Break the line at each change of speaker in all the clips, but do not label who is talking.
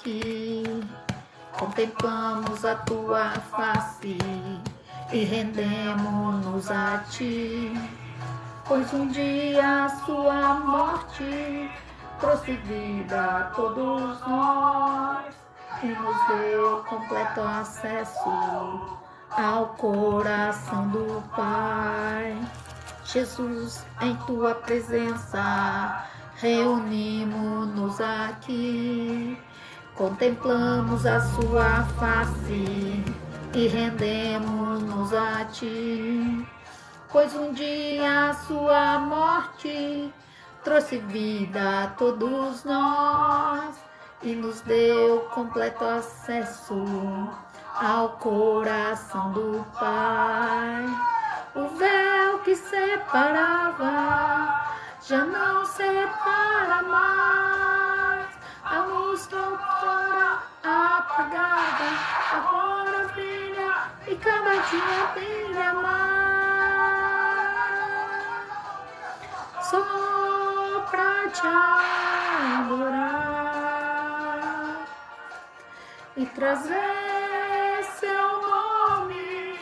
aqui. Contemplamos a tua face e rendemos-nos a ti. Pois um dia a sua morte trouxe vida a todos nós e nos deu completo acesso ao coração do Pai. Jesus, em tua presença, reunimos-nos aqui. Contemplamos a sua face e rendemos-nos a ti. Pois um dia a sua morte trouxe vida a todos nós e nos deu completo acesso ao coração do Pai. O véu que separava já não separa mais. A luz que outrora apagada agora brilha e cada dia brilha mais. Só pra te adorar e trazer seu nome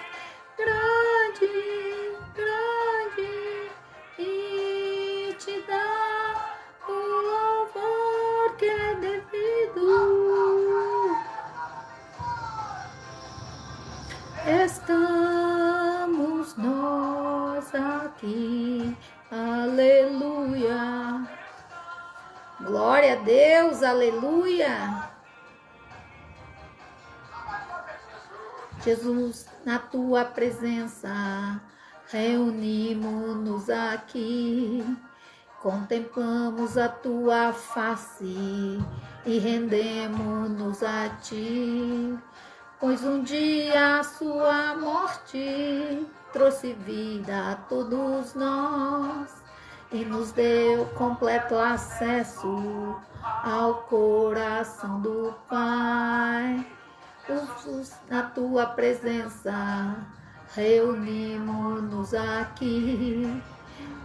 grande, grande, e te dar o louvor que é devido. Estamos nós aqui, aleluia. Glória a Deus, aleluia. Jesus, na tua presença, reunimos-nos aqui, contemplamos a tua face e rendemos-nos a ti. Pois um dia a sua morte trouxe vida a todos nós e nos deu completo acesso ao coração do Pai. Jesus, na tua presença, reunimos-nos aqui,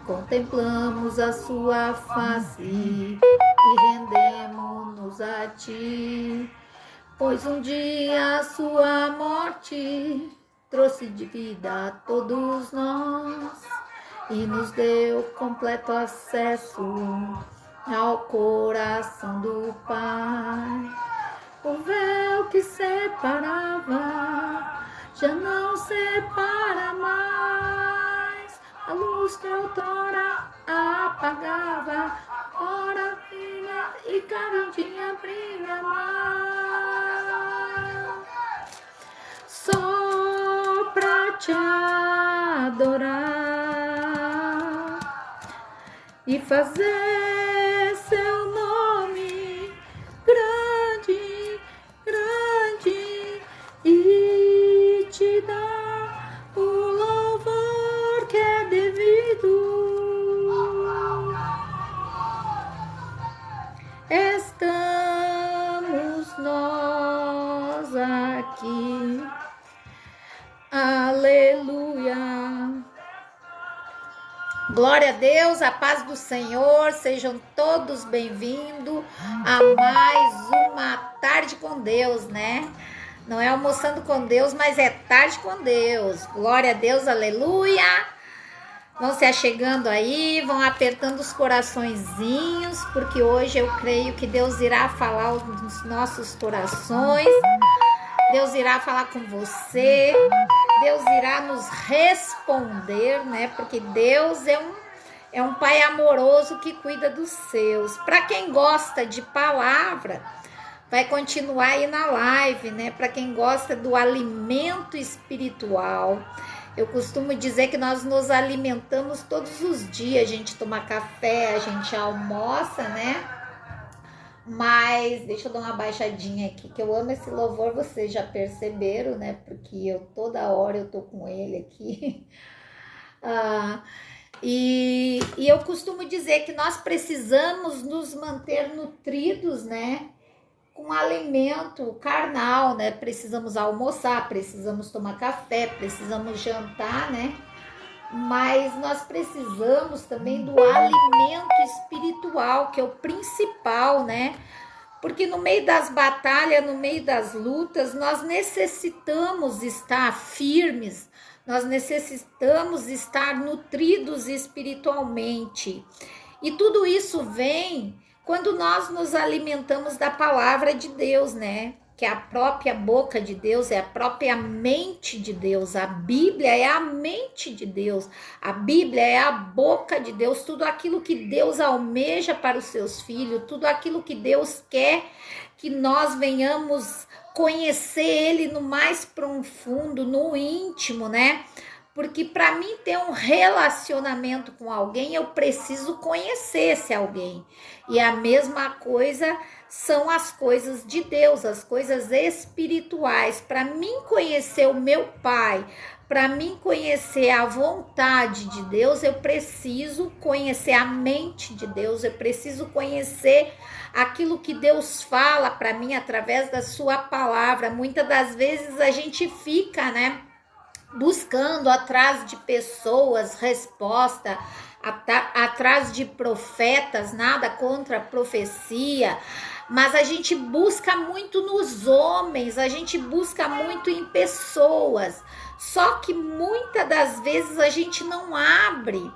contemplamos a sua face e rendemos-nos a ti. Pois um dia a sua morte trouxe de vida a todos nós e nos deu completo acesso ao coração do Pai. O véu que separava já não separa mais. A luz que outrora apagava agora brilha e cada dia brilha mais. Só pra te adorar e fazer seu nome grande, grande, e te dar o louvor que é devido. Estamos nós aqui, aleluia. Glória a Deus, a paz do Senhor, sejam todos bem-vindos a mais uma tarde com Deus, né? Não é almoçando com Deus, mas é tarde com Deus. Glória a Deus, aleluia. Vão se achegando aí, vão apertando os coraçõezinhos, porque hoje eu creio que Deus irá falar nos nossos corações. Deus irá falar com você, Deus irá nos responder, né? Porque Deus é um Pai amoroso que cuida dos seus. Para quem gosta de palavra, vai continuar aí na live, né? Para quem gosta do alimento espiritual, eu costumo dizer que nós nos alimentamos todos os dias. A gente toma café, a gente almoça, né? Mas deixa eu dar uma baixadinha aqui, que eu amo esse louvor, vocês já perceberam, né? Porque toda hora eu tô com ele aqui. E eu costumo dizer que nós precisamos nos manter nutridos, né? Com alimento carnal, né? Precisamos almoçar, precisamos tomar café, precisamos jantar, né? Mas nós precisamos também do alimento espiritual, que é o principal, né? Porque no meio das batalhas, no meio das lutas, nós necessitamos estar firmes, nós necessitamos estar nutridos espiritualmente. E tudo isso vem quando nós nos alimentamos da palavra de Deus, né? Que é a própria boca de Deus, é a própria mente de Deus. A Bíblia é a mente de Deus. A Bíblia é a boca de Deus. Tudo aquilo que Deus almeja para os seus filhos, tudo aquilo que Deus quer que nós venhamos conhecer Ele no mais profundo, no íntimo, né? Porque para mim ter um relacionamento com alguém, eu preciso conhecer esse alguém. E a mesma coisa são as coisas de Deus, as coisas espirituais. Para mim conhecer o meu Pai, para mim conhecer a vontade de Deus, eu preciso conhecer a mente de Deus, eu preciso conhecer aquilo que Deus fala para mim através da sua palavra. Muitas das vezes a gente fica, né, buscando atrás de pessoas, resposta, atrás de profetas, nada contra a profecia, mas a gente busca muito nos homens, a gente busca muito em pessoas, só que muitas das vezes a gente não abre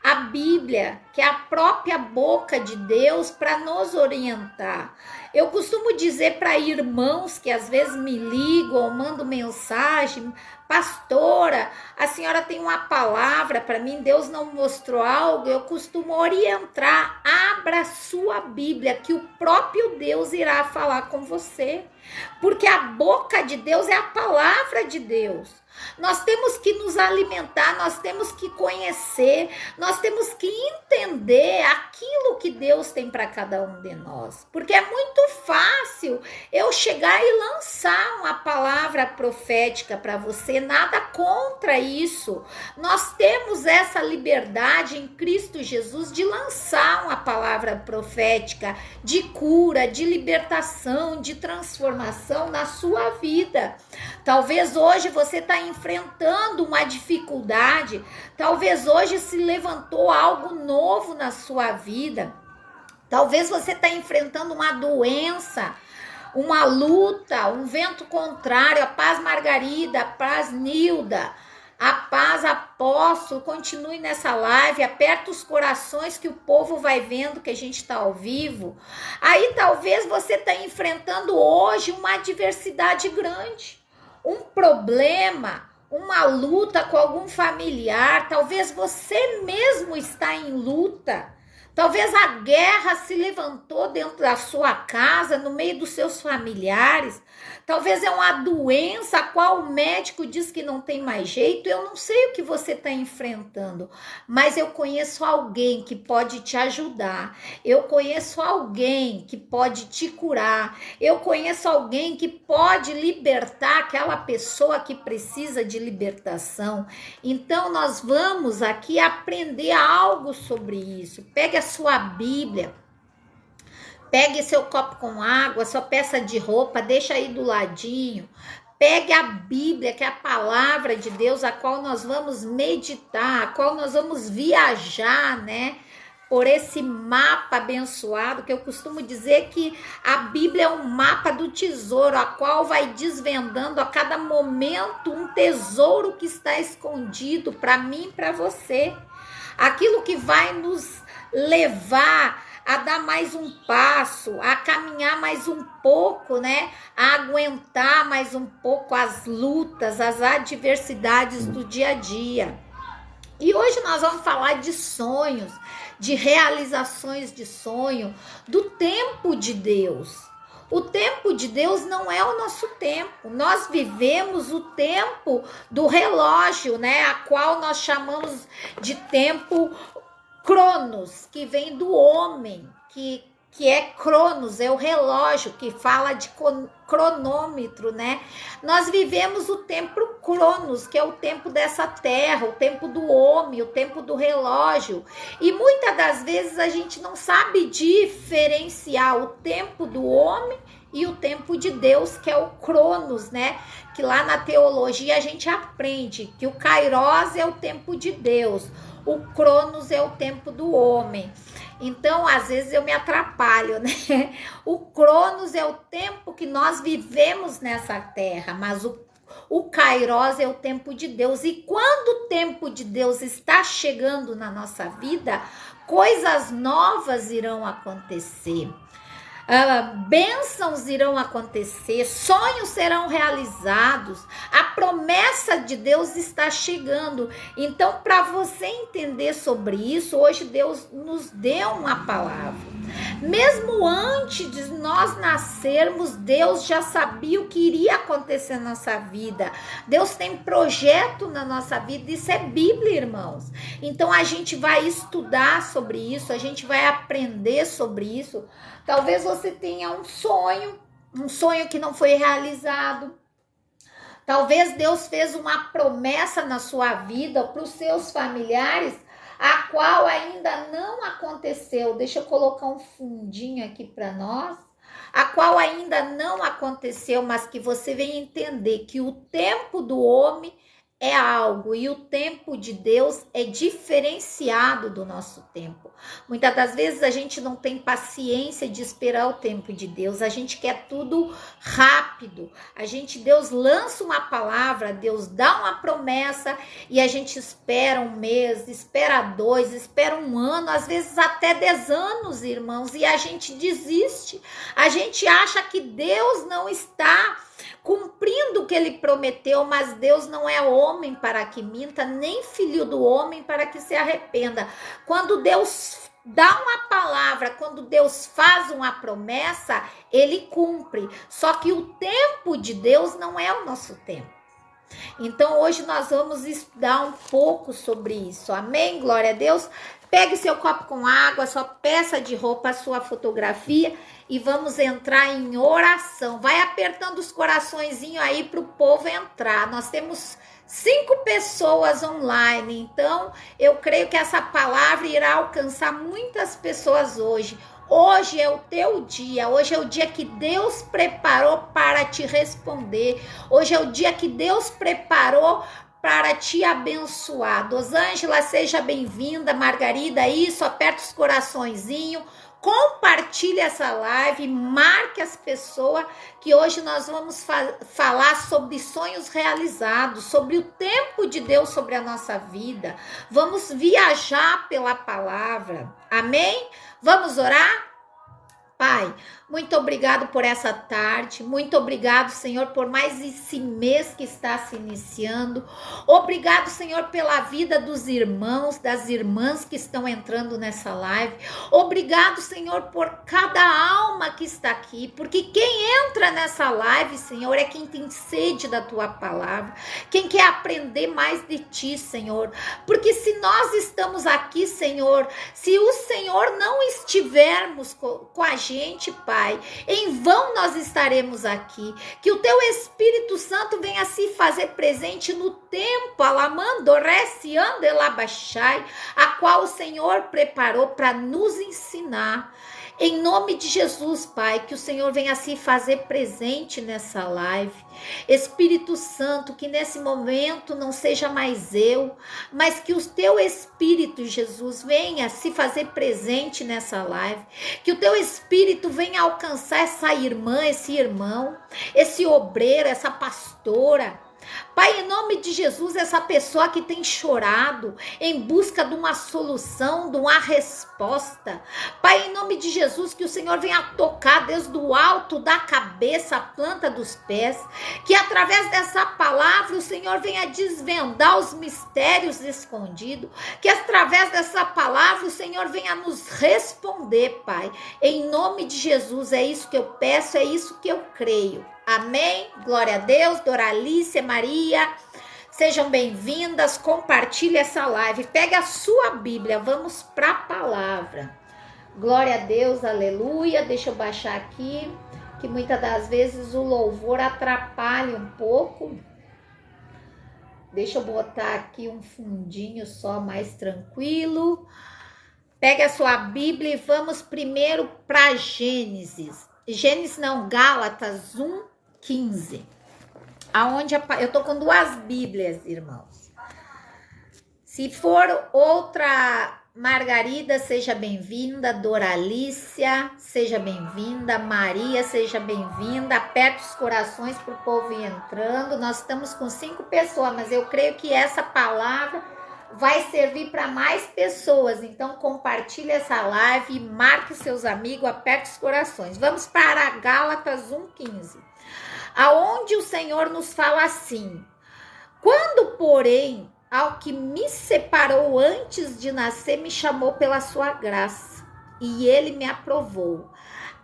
a Bíblia, que é a própria boca de Deus, para nos orientar. Eu costumo dizer para irmãos que às vezes me ligam ou mandam mensagem: pastora, a senhora tem uma palavra para mim, Deus não mostrou algo, eu costumo orientar: abra sua Bíblia, que o próprio Deus irá falar com você, porque a boca de Deus é a palavra de Deus. Nós temos que nos alimentar, nós temos que conhecer, nós temos que entender aquilo que Deus tem para cada um de nós. Porque é muito fácil eu chegar e lançar uma palavra profética para você, nada contra isso. Nós temos essa liberdade em Cristo Jesus de lançar uma palavra profética de cura, de libertação, de transformação na sua vida. Talvez hoje você está enfrentando uma dificuldade, talvez hoje se levantou algo novo na sua vida, talvez você está enfrentando uma doença, uma luta, um vento contrário. A paz Margarida, a paz Nilda, a paz Apóstolo, continue nessa live, aperta os corações que o povo vai vendo que a gente está ao vivo. Aí talvez você está enfrentando hoje uma adversidade grande, um problema, uma luta com algum familiar, talvez você mesmo está em luta, talvez a guerra se levantou dentro da sua casa, no meio dos seus familiares, talvez é uma doença a qual o médico diz que não tem mais jeito. Eu não sei o que você está enfrentando, mas eu conheço alguém que pode te ajudar, eu conheço alguém que pode te curar, eu conheço alguém que pode libertar aquela pessoa que precisa de libertação. Então nós vamos aqui aprender algo sobre isso. Pegue a sua Bíblia, pegue seu copo com água, sua peça de roupa, deixa aí do ladinho. Pegue a Bíblia, que é a palavra de Deus, a qual nós vamos meditar, a qual nós vamos viajar, né? Por esse mapa abençoado, que eu costumo dizer que a Bíblia é um mapa do tesouro, a qual vai desvendando a cada momento um tesouro que está escondido para mim e para você. Aquilo que vai nos levar a dar mais um passo, a caminhar mais um pouco, né? A aguentar mais um pouco as lutas, as adversidades do dia a dia. E hoje nós vamos falar de sonhos, de realizações de sonho, do tempo de Deus. O tempo de Deus não é o nosso tempo. Nós vivemos o tempo do relógio, né? A qual nós chamamos de tempo Cronos, que vem do homem, que é Cronos, é o relógio, que fala de cronômetro, né? Nós vivemos o tempo Cronos, que é o tempo dessa terra, o tempo do homem, o tempo do relógio. E muitas das vezes a gente não sabe diferenciar o tempo do homem e o tempo de Deus, que é o Cronos, né? Que lá na teologia a gente aprende que o Kairos é o tempo de Deus, o Cronos é o tempo do homem. Então, às vezes eu me atrapalho, né? O Cronos é o tempo que nós vivemos nessa terra, mas o Kairos é o tempo de Deus. E quando o tempo de Deus está chegando na nossa vida, coisas novas irão acontecer. Bênçãos irão acontecer, sonhos serão realizados, a promessa de Deus está chegando. Então, para você entender sobre isso, hoje Deus nos deu uma palavra. Mesmo antes de nós nascermos, Deus já sabia o que iria acontecer na nossa vida. Deus tem projeto na nossa vida, isso é Bíblia, irmãos. Então a gente vai estudar sobre isso, a gente vai aprender sobre isso. Talvez você tenha um sonho que não foi realizado. Talvez Deus fez uma promessa na sua vida para os seus familiares, a qual ainda não aconteceu. Deixa eu colocar um fundinho aqui para nós. A qual ainda não aconteceu, mas que você venha entender que o tempo do homem é algo e o tempo de Deus é diferenciado do nosso tempo. Muitas das vezes a gente não tem paciência de esperar o tempo de Deus, a gente quer tudo rápido. Deus lança uma palavra, Deus dá uma promessa e a gente espera um mês, espera 2, espera um ano, às vezes até 10 anos, irmãos, e a gente desiste. A gente acha que Deus não está cumprindo o que ele prometeu, mas Deus não é homem para que minta, nem filho do homem para que se arrependa. Quando Deus dá uma palavra, quando Deus faz uma promessa, ele cumpre. Só que o tempo de Deus não é o nosso tempo. Então hoje nós vamos estudar um pouco sobre isso. Amém? Glória a Deus. Pegue seu copo com água, sua peça de roupa, sua fotografia e vamos entrar em oração. Vai apertando os coraçõezinhos aí para o povo entrar. Nós temos 5 pessoas online, então eu creio que essa palavra irá alcançar muitas pessoas hoje. Hoje é o teu dia, hoje é o dia que Deus preparou para te responder. Hoje é o dia que Deus preparou para te abençoar. Dosângela, seja bem-vinda. Margarida, isso, aperta os coraçõezinhos. Compartilhe essa live, marque as pessoas que hoje nós vamos falar sobre sonhos realizados, sobre o tempo de Deus sobre a nossa vida. Vamos viajar pela palavra. Amém? Vamos orar? Pai, muito obrigado por essa tarde, muito obrigado, Senhor, por mais esse mês que está se iniciando. Obrigado, Senhor, pela vida dos irmãos, das irmãs que estão entrando nessa live. Obrigado, Senhor, por cada alma que está aqui, porque quem entra nessa live, Senhor, é quem tem sede da Tua palavra, quem quer aprender mais de Ti, Senhor. Porque se nós estamos aqui, Senhor, se o Senhor não estivermos com a gente, Pai, em vão nós estaremos aqui. Que o Teu Espírito Santo venha se fazer presente no tempo, alamandorece andelabachai, a qual o Senhor preparou para nos ensinar. Em nome de Jesus, Pai, que o Senhor venha se fazer presente nessa live. Espírito Santo, que nesse momento não seja mais eu, mas que o Teu Espírito, Jesus, venha se fazer presente nessa live. Que o Teu Espírito venha alcançar essa irmã, esse irmão, esse obreiro, essa pastora. Pai, em nome de Jesus, essa pessoa que tem chorado em busca de uma solução, de uma resposta. Pai, em nome de Jesus, que o Senhor venha tocar desde o alto da cabeça, a planta dos pés. Que através dessa palavra o Senhor venha desvendar os mistérios escondidos. Que através dessa palavra o Senhor venha nos responder, Pai. Em nome de Jesus, é isso que eu peço, é isso que eu creio. Amém? Glória a Deus. Doralice, Maria, sejam bem-vindas. Compartilhe essa live. Pegue a sua Bíblia, vamos para a palavra. Glória a Deus, aleluia. Deixa eu baixar aqui, que muitas das vezes o louvor atrapalha um pouco. Deixa eu botar aqui um fundinho só mais tranquilo. Pegue a sua Bíblia e vamos primeiro para Gênesis. Gênesis não, Gálatas 1:15. Aonde eu tô com 2 Bíblias, irmãos. Se for outra Margarida, seja bem-vinda. Doralícia, seja bem-vinda. Maria, seja bem-vinda. Aperta os corações para o povo ir entrando. Nós estamos com 5 pessoas, mas eu creio que essa palavra vai servir para mais pessoas. Então, compartilhe essa live, marque seus amigos, aperte os corações. Vamos para Gálatas 1,15. Aonde o Senhor nos fala assim: quando, porém, ao que me separou antes de nascer, me chamou pela sua graça, e ele me aprovou.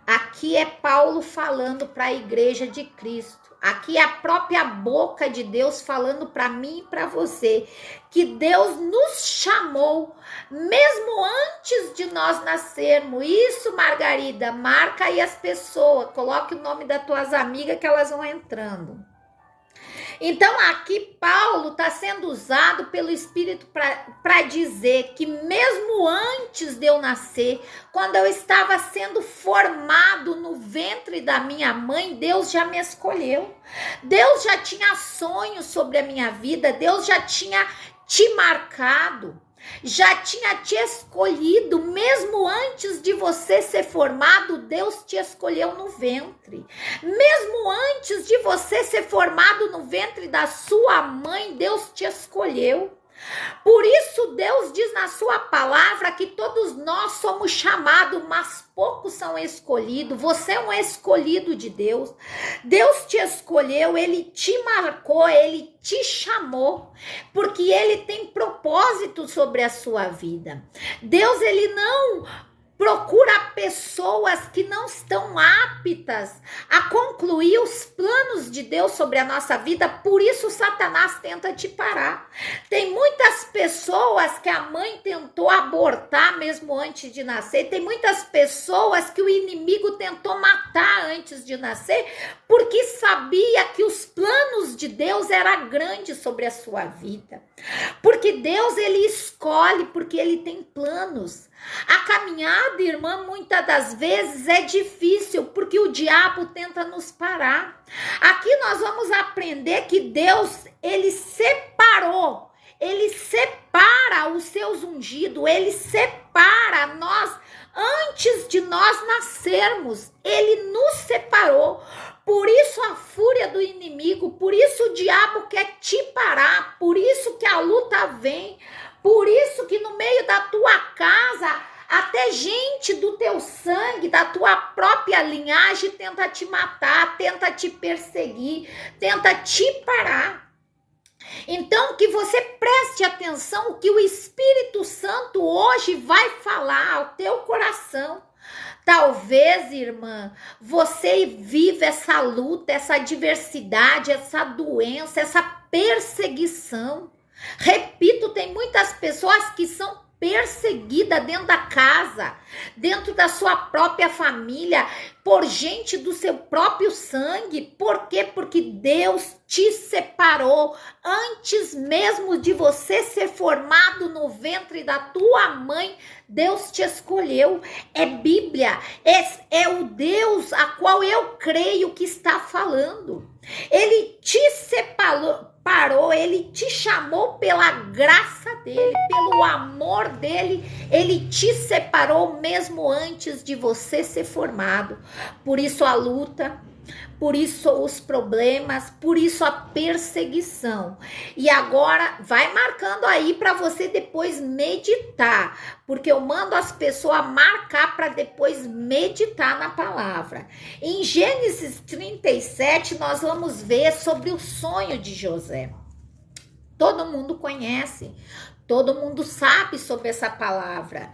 Aqui é Paulo falando para a igreja de Cristo. Aqui é a própria boca de Deus falando para mim e para você, que Deus nos chamou, mesmo antes de nós nascermos. Isso, Margarida, marca aí as pessoas, coloque o nome das tuas amigas que elas vão entrando. Então, aqui Paulo está sendo usado pelo Espírito para dizer que mesmo antes de eu nascer, quando eu estava sendo formado no ventre da minha mãe, Deus já me escolheu. Deus já tinha sonhos sobre a minha vida, Deus já tinha te marcado. Já tinha te escolhido, mesmo antes de você ser formado, Deus te escolheu no ventre. Mesmo antes de você ser formado no ventre da sua mãe, Deus te escolheu. Por isso Deus diz na sua palavra que todos nós somos chamados, mas poucos são escolhidos. Você é um escolhido de Deus. Deus te escolheu, Ele te marcou, Ele te chamou, porque Ele tem propósito sobre a sua vida. Deus, Ele não procura pessoas que não estão aptas a concluir os planos de Deus sobre a nossa vida, por isso Satanás tenta te parar. Tem muitas pessoas que a mãe tentou abortar mesmo antes de nascer, tem muitas pessoas que o inimigo tentou matar antes de nascer, porque sabia que os planos de Deus eram grandes sobre a sua vida. Porque Deus, Ele escolhe, porque Ele tem planos. A caminhada, irmã, muitas das vezes é difícil, porque o diabo tenta nos parar. Aqui nós vamos aprender que Deus, Ele separa os seus ungidos, Ele separa nós antes de nós nascermos. Ele nos separou. Por isso a fúria do inimigo, por isso o diabo quer te parar, por isso que a luta vem, por isso que no meio da tua casa, até gente do teu sangue, da tua própria linhagem, tenta te matar, tenta te perseguir, tenta te parar. Então, que você preste atenção, que o Espírito Santo hoje vai falar ao teu coração. Talvez, irmã, você vive essa luta, essa adversidade, essa doença, essa perseguição. Repito, tem muitas pessoas que são perseguidas dentro da casa, dentro da sua própria família, por gente do seu próprio sangue. Por quê? Porque Deus te separou antes mesmo de você ser formado no ventre da tua mãe. Deus te escolheu. É Bíblia, é o Deus a qual eu creio que está falando. Ele te separou, Ele te chamou pela graça dele, pelo amor dele. Ele te separou mesmo antes de você ser formado. Por isso a luta, por isso os problemas, por isso a perseguição. E agora vai marcando aí para você depois meditar, porque eu mando as pessoas marcar para depois meditar na palavra. Em Gênesis 37 nós vamos ver sobre o sonho de José. Todo mundo conhece, todo mundo sabe sobre essa palavra.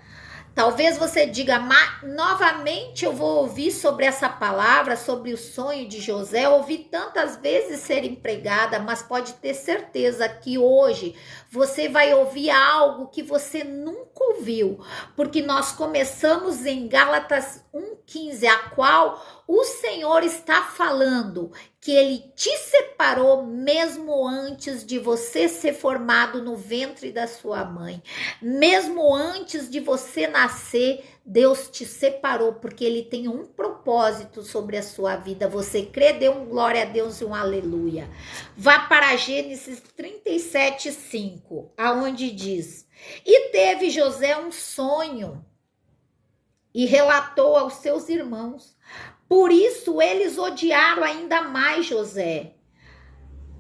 Talvez você diga, novamente eu vou ouvir sobre essa palavra, sobre o sonho de José. Eu ouvi tantas vezes ser empregada, mas pode ter certeza que hoje você vai ouvir algo que você nunca ouviu. Porque nós começamos em Gálatas 1,15, a qual O Senhor está falando que Ele te separou mesmo antes de você ser formado no ventre da sua mãe. Mesmo antes de você nascer, Deus te separou, porque Ele tem um propósito sobre a sua vida. Você crê? Dê um glória a Deus e um aleluia. Vá para Gênesis 37:5, aonde diz: E teve José um sonho, e relatou aos seus irmãos. Por isso eles odiaram ainda mais José.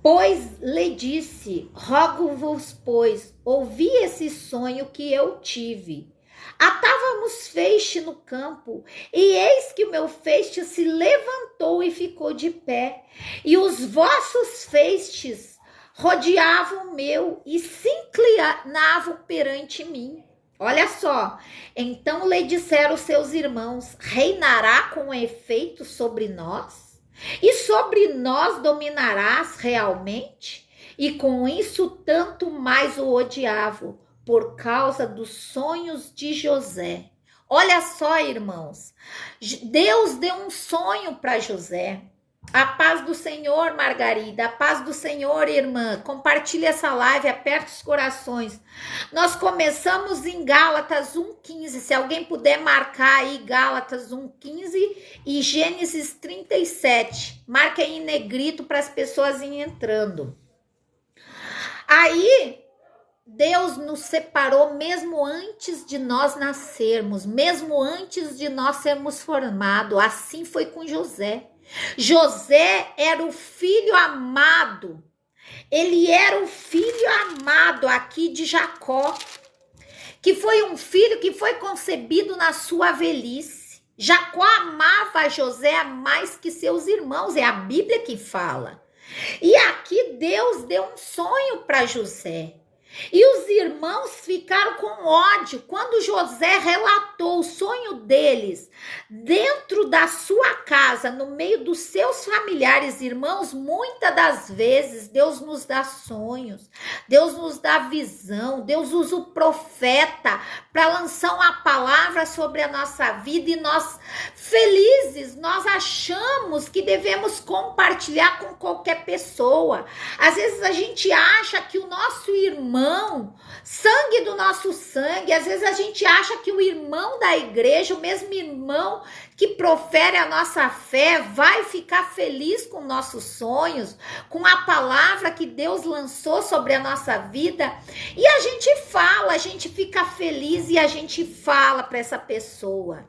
Pois lhe disse: Rogo-vos, pois, ouvi esse sonho que eu tive. Atávamos feixe no campo, e eis que o meu feixe se levantou e ficou de pé, e os vossos feixes rodeavam o meu e se inclinavam perante mim. Olha só, então lhe disseram os seus irmãos: reinará com efeito sobre nós? E sobre nós dominarás realmente? E com isso tanto mais o odiavam, por causa dos sonhos de José. Olha só, irmãos, Deus deu um sonho para José. A paz do Senhor, Margarida, a paz do Senhor, irmã. Compartilhe essa live, aperte os corações. Nós começamos em Gálatas 1:15. Se alguém puder marcar aí Gálatas 1:15 e Gênesis 37. Marca aí em negrito para as pessoas irem entrando. Aí, Deus nos separou mesmo antes de nós nascermos, mesmo antes de nós sermos formados. Assim foi com José. José era o filho amado, ele era o filho amado aqui de Jacó, que foi um filho que foi concebido na sua velhice. Jacó amava José mais que seus irmãos, é a Bíblia que fala. E aqui Deus deu um sonho para José. E os irmãos ficaram com ódio quando José relatou o sonho deles dentro da sua casa, no meio dos seus familiares. Irmãos, muitas das vezes Deus nos dá sonhos, Deus nos dá visão, Deus usa o profeta para lançar uma palavra sobre a nossa vida, e nós, felizes, nós achamos que devemos compartilhar com qualquer pessoa. Às vezes a gente acha que o nosso irmão, sangue do nosso sangue, às vezes a gente acha que o irmão da igreja, o mesmo irmão que profere a nossa fé, vai ficar feliz com nossos sonhos, com a palavra que Deus lançou sobre a nossa vida. E a gente fala, a gente fica feliz e a gente fala para essa pessoa.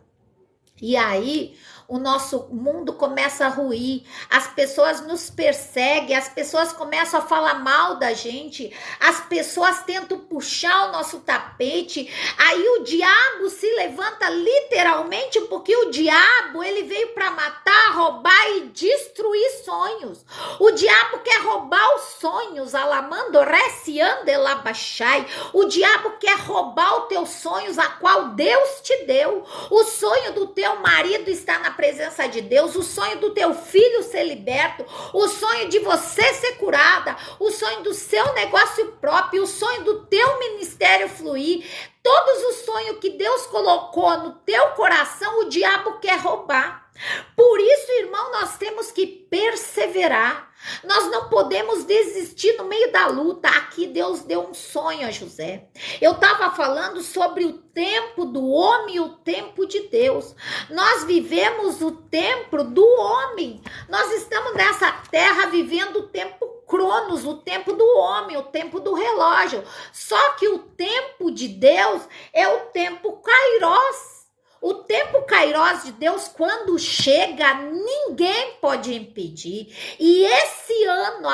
E aí o nosso mundo começa a ruir, as pessoas nos perseguem, as pessoas começam a falar mal da gente, as pessoas tentam puxar o nosso tapete. Aí o diabo se levanta literalmente, porque o diabo, ele veio para matar, roubar e destruir sonhos. O diabo quer roubar os sonhos, alamando reciande labachai. O diabo quer roubar os teus sonhos, a qual Deus te deu. O sonho do teu marido está na presença de Deus, o sonho do teu filho ser liberto, o sonho de você ser curada, o sonho do seu negócio próprio, o sonho do teu ministério fluir. Todos os sonhos que Deus colocou no teu coração, o diabo quer roubar. Por isso, irmão, nós temos que perseverar. Nós não podemos desistir no meio da luta. Aqui Deus deu um sonho a José. Eu estava falando sobre o tempo do homem e o tempo de Deus. Nós vivemos o tempo do homem. Nós estamos nessa terra vivendo o tempo Cronos, o tempo do homem, o tempo do relógio. Só que o tempo de Deus é o tempo Kairos. O tempo Kairos de Deus, quando chega, ninguém pode impedir. E esse ano,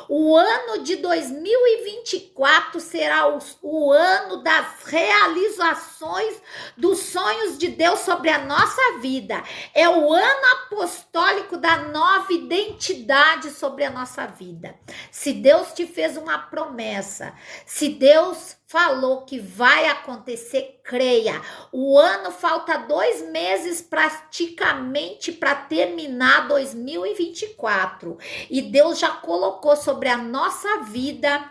o ano de 2024 será o ano das realizações dos sonhos de Deus sobre a nossa vida. É o ano apostólico da nova identidade sobre a nossa vida. Se Deus te fez uma promessa, se Deus falou que vai acontecer, creia. O ano falta 2 meses praticamente para terminar 2024. E Deus já colocou sobre a nossa vida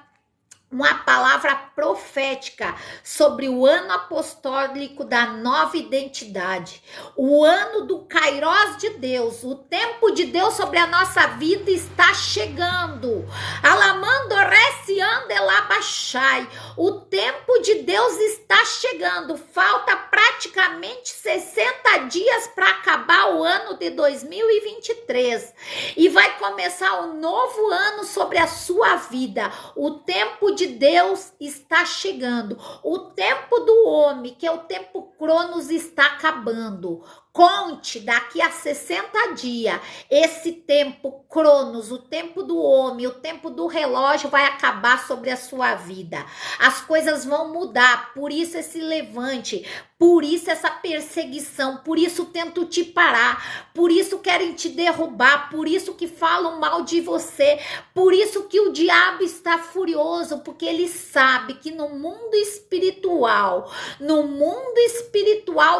uma palavra profética sobre o ano apostólico da nova identidade, o ano do Kairós de Deus, o tempo de Deus sobre a nossa vida está chegando. Alamando Reciandelabachai, o tempo de Deus está chegando. Falta praticamente 60 dias para acabar o ano de 2023 e vai começar um novo ano sobre a sua vida. O tempo de Deus está chegando. O tempo do homem, que é o tempo Cronos, está acabando. Conte daqui a 60 dias, esse tempo Cronos, o tempo do homem, o tempo do relógio vai acabar sobre a sua vida. As coisas vão mudar, por isso esse levante, por isso essa perseguição, por isso tento te parar, por isso querem te derrubar, por isso que falam mal de você, por isso que o diabo está furioso, porque ele sabe que no mundo espiritual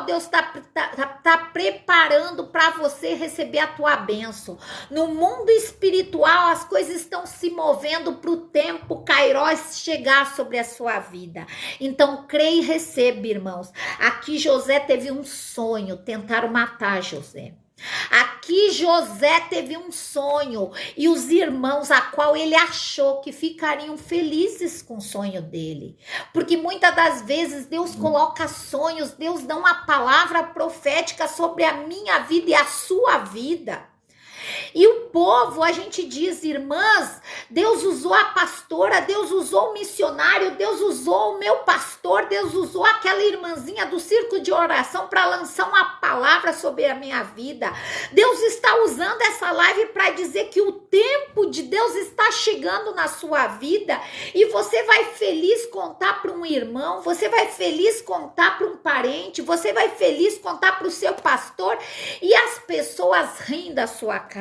Deus tá preparando para você receber a tua bênção. No mundo espiritual as coisas estão se movendo para o tempo Kairós chegar sobre a sua vida. Então creia e receba, irmãos. Aqui José teve um sonho, tentaram matar José. Aqui José teve um sonho e os irmãos a qual ele achou que ficariam felizes com o sonho dele, porque muitas das vezes Deus coloca sonhos, Deus dá uma palavra profética sobre a minha vida e a sua vida. E o povo, a gente diz, irmãs, Deus usou a pastora, Deus usou o missionário, Deus usou o meu pastor, Deus usou aquela irmãzinha do círculo de oração para lançar uma palavra sobre a minha vida. Deus está usando essa live para dizer que o tempo de Deus está chegando na sua vida e você vai feliz contar para um irmão, você vai feliz contar para um parente, você vai feliz contar para o seu pastor e as pessoas riem da sua cara.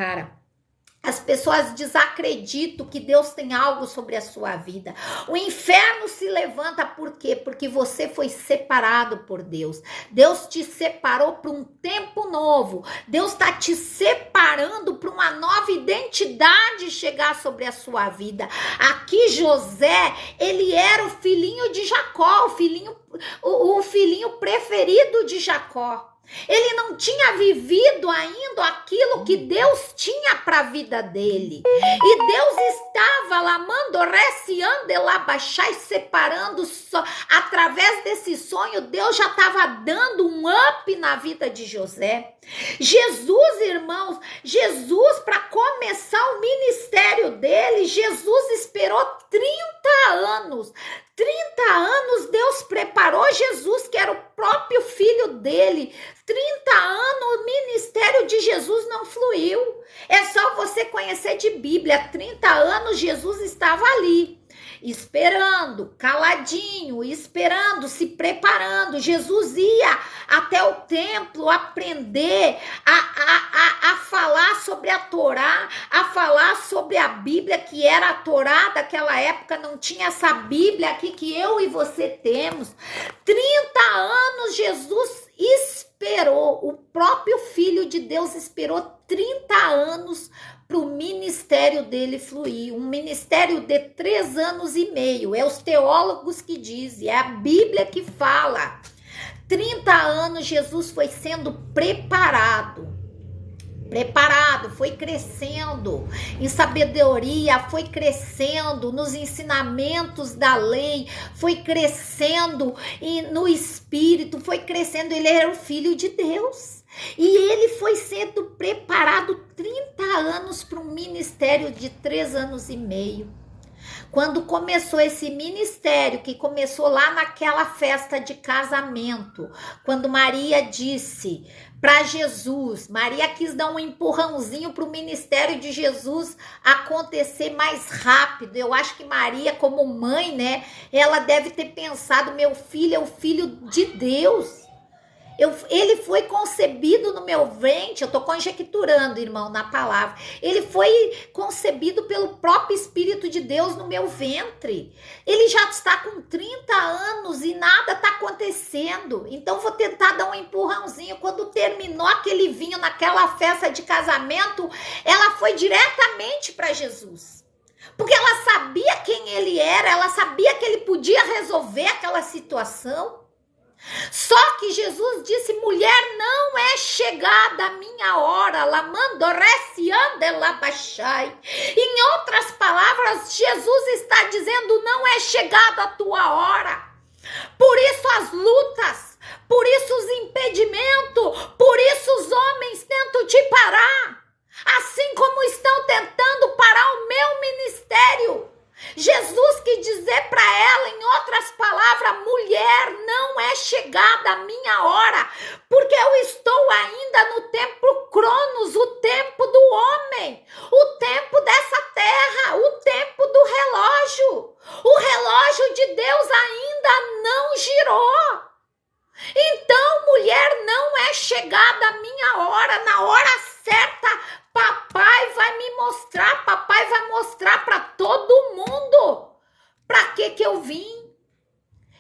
As pessoas desacreditam que Deus tem algo sobre a sua vida. O inferno se levanta por quê? Porque você foi separado por Deus. Deus te separou para um tempo novo. Deus está te separando para uma nova identidade chegar sobre a sua vida. Aqui José, ele era o filhinho de Jacó, o filhinho preferido de Jacó. Ele não tinha vivido ainda aquilo que Deus tinha para a vida dele. E Deus estava lamando, Reciandelabachai, separando através desse sonho. Deus já estava dando um up na vida de José. Jesus, irmãos, Jesus, para começar o ministério dele, Jesus esperou 30 anos. 30 anos Deus preparou Jesus, que era o próprio filho dele. 30 anos o ministério de Jesus não fluiu. É só você conhecer de Bíblia. 30 anos Jesus estava ali, esperando, caladinho, esperando, se preparando. Jesus ia até o templo aprender a falar sobre a Torá, a falar sobre a Bíblia, que era a Torá daquela época. Não tinha essa Bíblia aqui que eu e você temos. 30 anos Jesus esperou, o próprio Filho de Deus esperou 30 anos para o ministério dele fluir, um ministério de 3 anos e meio, é os teólogos que dizem, é a Bíblia que fala. 30 anos Jesus foi sendo preparado, foi crescendo em sabedoria, foi crescendo nos ensinamentos da lei, foi crescendo no espírito, foi crescendo. Ele era o filho de Deus e ele foi sendo preparado 30 anos para um ministério de 3 anos e meio. Quando começou esse ministério, que começou lá naquela festa de casamento, quando Maria disse para Jesus, Maria quis dar um empurrãozinho para o ministério de Jesus acontecer mais rápido. Eu acho que Maria, como mãe, né, ela deve ter pensado, meu filho é o filho de Deus. Ele foi concebido no meu ventre, eu estou conjecturando, irmão, na palavra. Ele foi concebido pelo próprio Espírito de Deus no meu ventre. Ele já está com 30 anos e nada está acontecendo. Então vou tentar dar um empurrãozinho. Quando terminou aquele vinho naquela festa de casamento, ela foi diretamente para Jesus. Porque ela sabia quem ele era, ela sabia que ele podia resolver aquela situação. Só que Jesus disse: mulher, não é chegada a minha hora. Em outras palavras, Jesus está dizendo: não é chegada a tua hora. Por isso as lutas, por isso os impedimentos, por isso os homens tentam te parar. Assim como estão tentando parar o meu ministério. Jesus quis dizer para ela, em outras palavras: mulher, não é chegada a minha hora, porque eu estou ainda no tempo Cronos, o tempo do homem, o tempo dessa terra, o tempo do relógio. O relógio de Deus ainda não girou. Então, mulher, não é chegada a minha hora. Na hora certa, papai vai me mostrar, papai vai mostrar para todo mundo para que eu vim.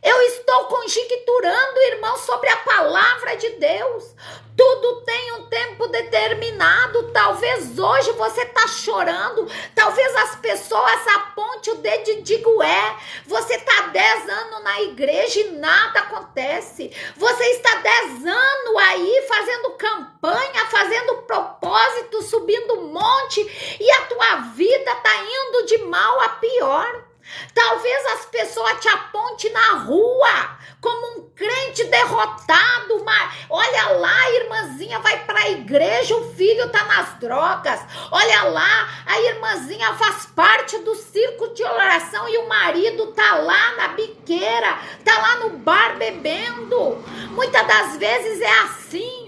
Eu estou conjecturando, irmão, sobre a palavra de Deus. Tudo tem um tempo determinado. Talvez hoje você está chorando. Talvez as pessoas apontem o dedo e digam: você está 10 anos na igreja e nada acontece. Você está 10 anos aí fazendo campanha, fazendo propósito, subindo um monte, e a tua vida está indo de mal a pior. Talvez as pessoas te apontem na rua como um crente derrotado, mas olha lá, a irmãzinha vai para a igreja, o filho tá nas drogas. Olha lá, a irmãzinha faz parte do círculo de oração e o marido tá lá na biqueira, tá lá no bar bebendo. Muitas das vezes é assim.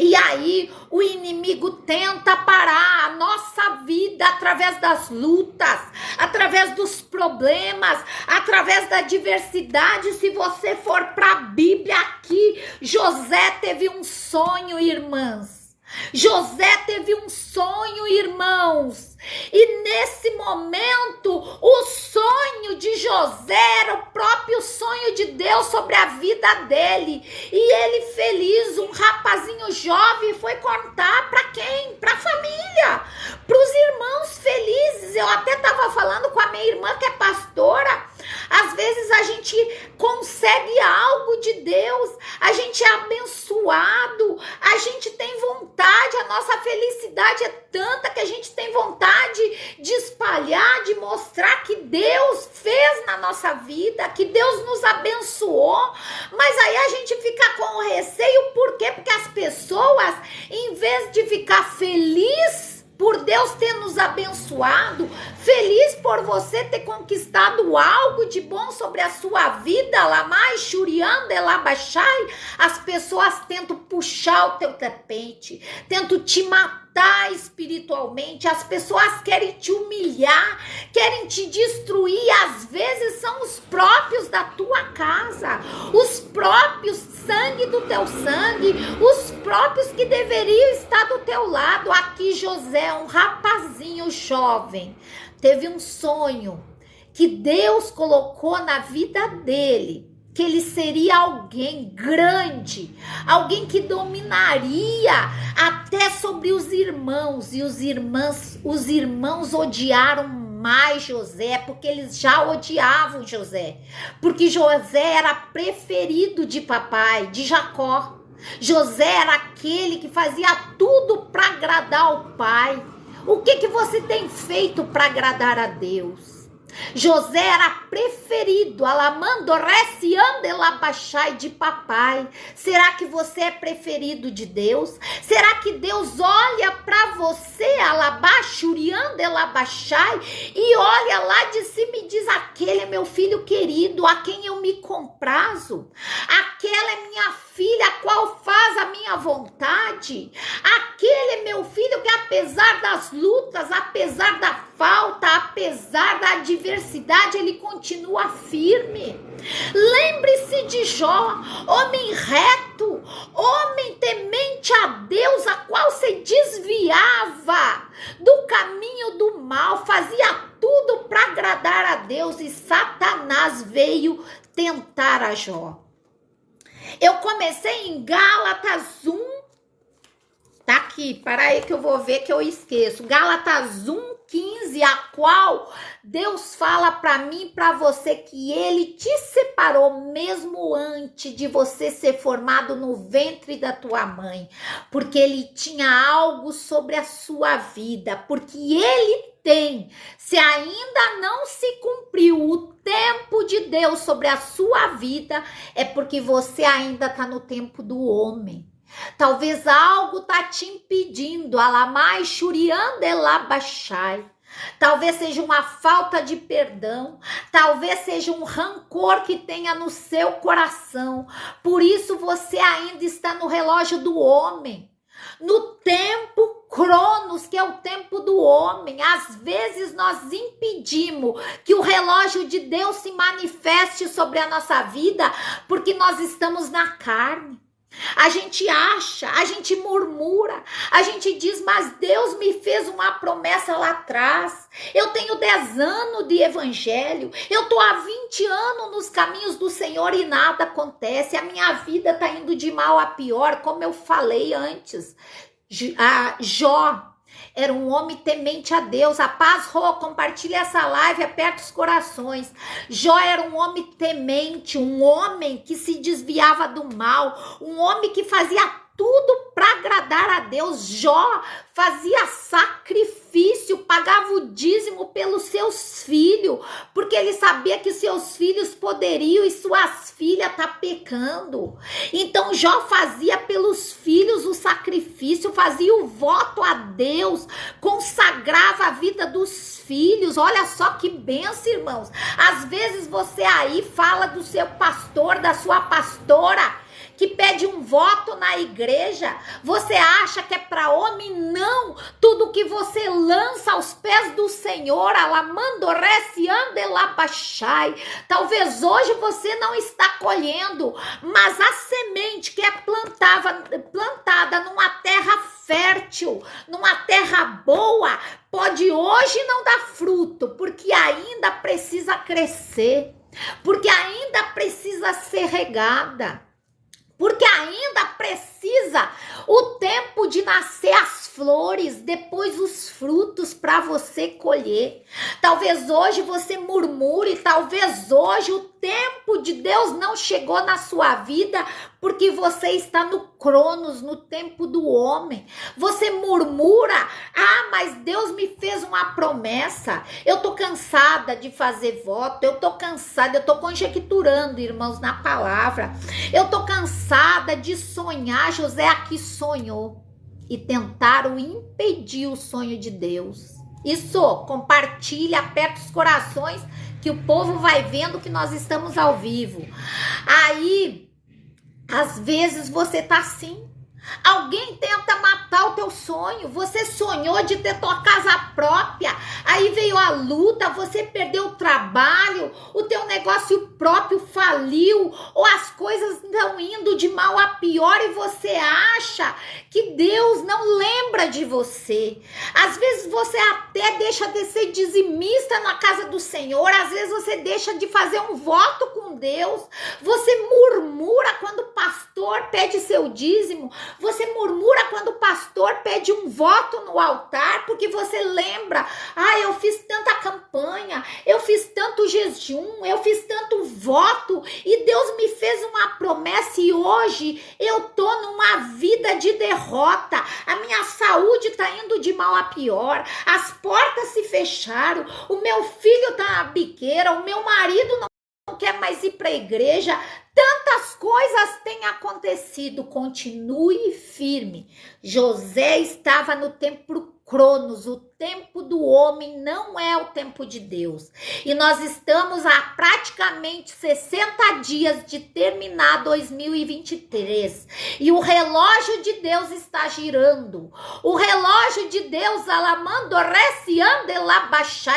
E aí o inimigo tenta parar a nossa vida através das lutas, através dos problemas, através da adversidade. Se você for para a Bíblia aqui, José teve um sonho, irmãs. José teve um sonho, irmãos. E nesse momento, o sonho de José era o próprio sonho de Deus sobre a vida dele. E ele feliz, um rapazinho jovem, foi contar para quem? Para a família, para os irmãos felizes. Eu até estava falando com a minha irmã que é pastora. Às vezes a gente consegue algo de Deus, a gente é abençoado, a gente tem vontade, a nossa felicidade é tanta que a gente tem vontade de espalhar, de mostrar que Deus fez na nossa vida, que Deus nos abençoou, mas aí a gente fica com receio. Por quê? Porque as pessoas, em vez de ficar feliz por Deus ter nos abençoado, feliz por você ter conquistado algo de bom sobre a sua vida, Lamai, Shurianda, Elabachai, as pessoas tentam puxar o teu tapete, tentam te matar espiritualmente, as pessoas querem te humilhar, querem te destruir. Às vezes são os próprios da tua casa, os próprios sangue do teu sangue, os próprios que deveriam estar do teu lado. Aqui José, um rapazinho jovem, teve um sonho que Deus colocou na vida dele, que ele seria alguém grande, alguém que dominaria até sobre os irmãos, e os irmãos odiaram mais José, porque eles já odiavam José, porque José era preferido de papai, de Jacó. José era aquele que fazia tudo para agradar o pai. O que você tem feito para agradar a Deus? José era preferido, alamando reciandelabachai de papai. Será que você é preferido de Deus? Será que Deus olha para você, alabachuriandelabachai, e olha lá de cima e diz: aquele é meu filho querido, a quem eu me comprazo, aquela é minha filha, a qual faz a minha vontade, aquele é meu filho que, apesar das lutas, apesar da falta, apesar da adversidade, ele continua firme. Lembre-se de Jó, homem reto, homem temente a Deus, a qual se desviava do caminho do mal, fazia tudo para agradar a Deus, e Satanás veio tentar a Jó. Eu comecei em Gálatas 1, Tá aqui, para aí que eu vou ver que eu esqueço. Gálatas 1:15, a qual Deus fala para mim e para você que ele te separou mesmo antes de você ser formado no ventre da tua mãe, porque ele tinha algo sobre a sua vida, porque ele tem. Se ainda não se cumpriu o tempo de Deus sobre a sua vida, é porque você ainda está no tempo do homem. Talvez algo tá te impedindo, alamai shuriandelabashai. Talvez seja uma falta de perdão, talvez seja um rancor que tenha no seu coração. Por isso você ainda está no relógio do homem, no tempo Cronos, que é o tempo do homem. Às vezes nós impedimos que o relógio de Deus se manifeste sobre a nossa vida porque nós estamos na carne. A gente acha, a gente murmura, a gente diz, mas Deus me fez uma promessa lá atrás. Eu tenho 10 anos de evangelho, eu tô há 20 anos nos caminhos do Senhor e nada acontece. A minha vida tá indo de mal a pior, como eu falei antes. Jó era um homem temente a Deus. A paz, Rô, compartilha essa live, aperta os corações. Jó era um homem temente, um homem que se desviava do mal, um homem que fazia tudo para agradar a Deus. Jó fazia sacrifício, pagava o dízimo pelos seus filhos, porque ele sabia que seus filhos poderiam e suas filhas tá pecando. Então Jó fazia pelos filhos o sacrifício, fazia o voto a Deus, consagrava a vida dos filhos. Olha só que benção, irmãos. Às vezes você aí fala do seu pastor, da sua pastora, que pede um voto na igreja, você acha que é para homem? Não, tudo que você lança aos pés do Senhor, talvez hoje você não está colhendo, mas a semente que é plantada numa terra fértil, numa terra boa, pode hoje não dar fruto, porque ainda precisa crescer, porque ainda precisa ser regada, porque ainda precisa o tempo de nascer as flores, depois os frutos para você colher. Talvez hoje você murmure, talvez hoje o tempo de Deus não chegou na sua vida, porque você está no Cronos, no tempo do homem. Você murmura, mas Deus me fez uma promessa, eu tô cansada de fazer voto, eu tô cansada, eu tô conjecturando, irmãos, na palavra, eu tô cansada de sonhar. José aqui sonhou e tentaram impedir o sonho de Deus. Isso, compartilha, aperta os corações, que o povo vai vendo que nós estamos ao vivo. Aí, às vezes você tá assim, alguém tenta matar o teu sonho, você sonhou de ter tua casa própria, aí veio a luta, você perdeu o trabalho, o teu negócio próprio faliu, ou as coisas estão indo de mal a pior e você acha que Deus não lembra de você. Às vezes você até deixa de ser dizimista na casa do Senhor, às vezes você deixa de fazer um voto com Deus, você murmura quando o pastor pede seu dízimo, você murmura quando o pastor pede um voto no altar, porque você lembra, eu fiz tanta campanha, eu fiz tanto jejum, eu fiz tanto voto, e Deus me fez uma promessa, e hoje eu tô numa vida de derrota, a minha saúde tá indo de mal a pior, as portas se fecharam, o meu filho tá na biqueira, o meu marido não quer mais ir para a igreja, tantas coisas têm acontecido. Continue firme. José estava no tempo Cronos, o tempo do homem não é o tempo de Deus. E nós estamos há praticamente 60 dias de terminar 2023. E o relógio de Deus está girando. O relógio de Deus,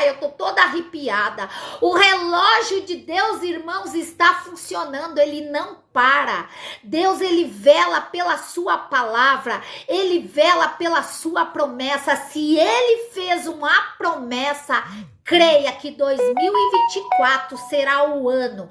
eu tô toda arrepiada. O relógio de Deus, irmãos, está funcionando, ele não para. Deus, ele vela pela sua palavra, ele vela pela sua promessa. Se ele fez uma promessa, creia que 2024 será o ano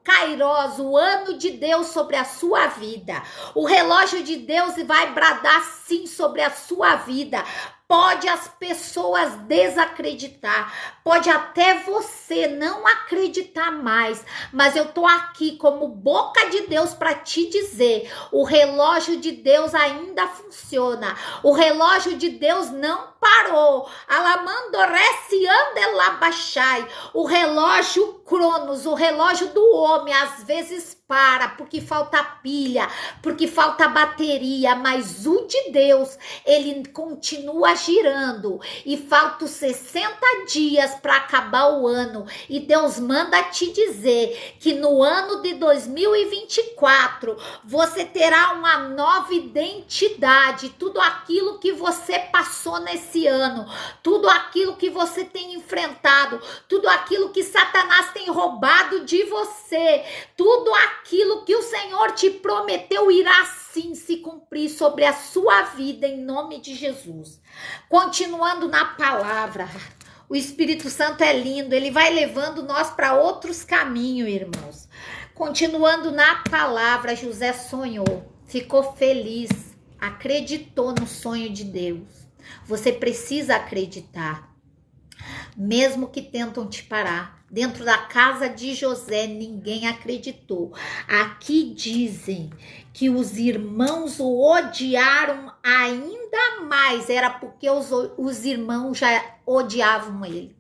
Kairos, o ano de Deus sobre a sua vida. O relógio de Deus vai bradar sim sobre a sua vida. Pode as pessoas desacreditar, pode até você não acreditar mais, mas eu tô aqui como boca de Deus para te dizer, o relógio de Deus ainda funciona, o relógio de Deus não parou. Alamandorece andelabachai, o relógio Cronos, o relógio do homem, às vezes para, porque falta pilha, porque falta bateria, mas o de Deus, ele continua girando e faltam 60 dias para acabar o ano, e Deus manda te dizer que no ano de 2024 você terá uma nova identidade. Tudo aquilo que você passou nesse ano, tudo aquilo que você tem enfrentado, tudo aquilo que Satanás tem roubado de você, tudo aquilo que o Senhor te prometeu irá sim se cumprir sobre a sua vida em nome de Jesus. Continuando na palavra, o Espírito Santo é lindo, ele vai levando nós para outros caminhos, irmãos. Continuando na palavra, José sonhou, ficou feliz, acreditou no sonho de Deus. Você precisa acreditar, mesmo que tentam te parar. Dentro da casa de José, ninguém acreditou. Aqui dizem que os irmãos o odiaram ainda mais. Era porque os irmãos já odiavam ele.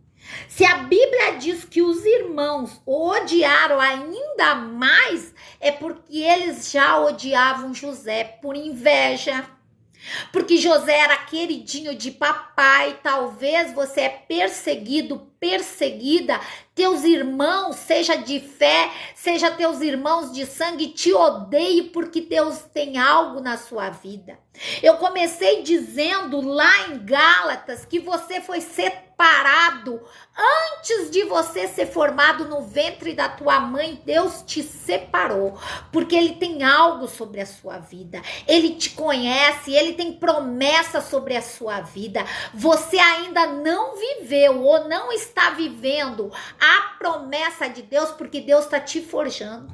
Se a Bíblia diz que os irmãos o odiaram ainda mais, é porque eles já odiavam José por inveja. Porque José era queridinho de papai. Talvez você é perseguido, perseguida, teus irmãos, seja de fé, seja teus irmãos de sangue, te odeiem porque Deus tem algo na sua vida. Eu comecei dizendo lá em Gálatas que você foi separado antes de você ser formado no ventre da tua mãe. Deus te separou porque ele tem algo sobre a sua vida, ele te conhece, ele tem promessa sobre a sua vida. Você ainda não viveu ou não está vivendo a promessa de Deus, porque Deus está te forjando.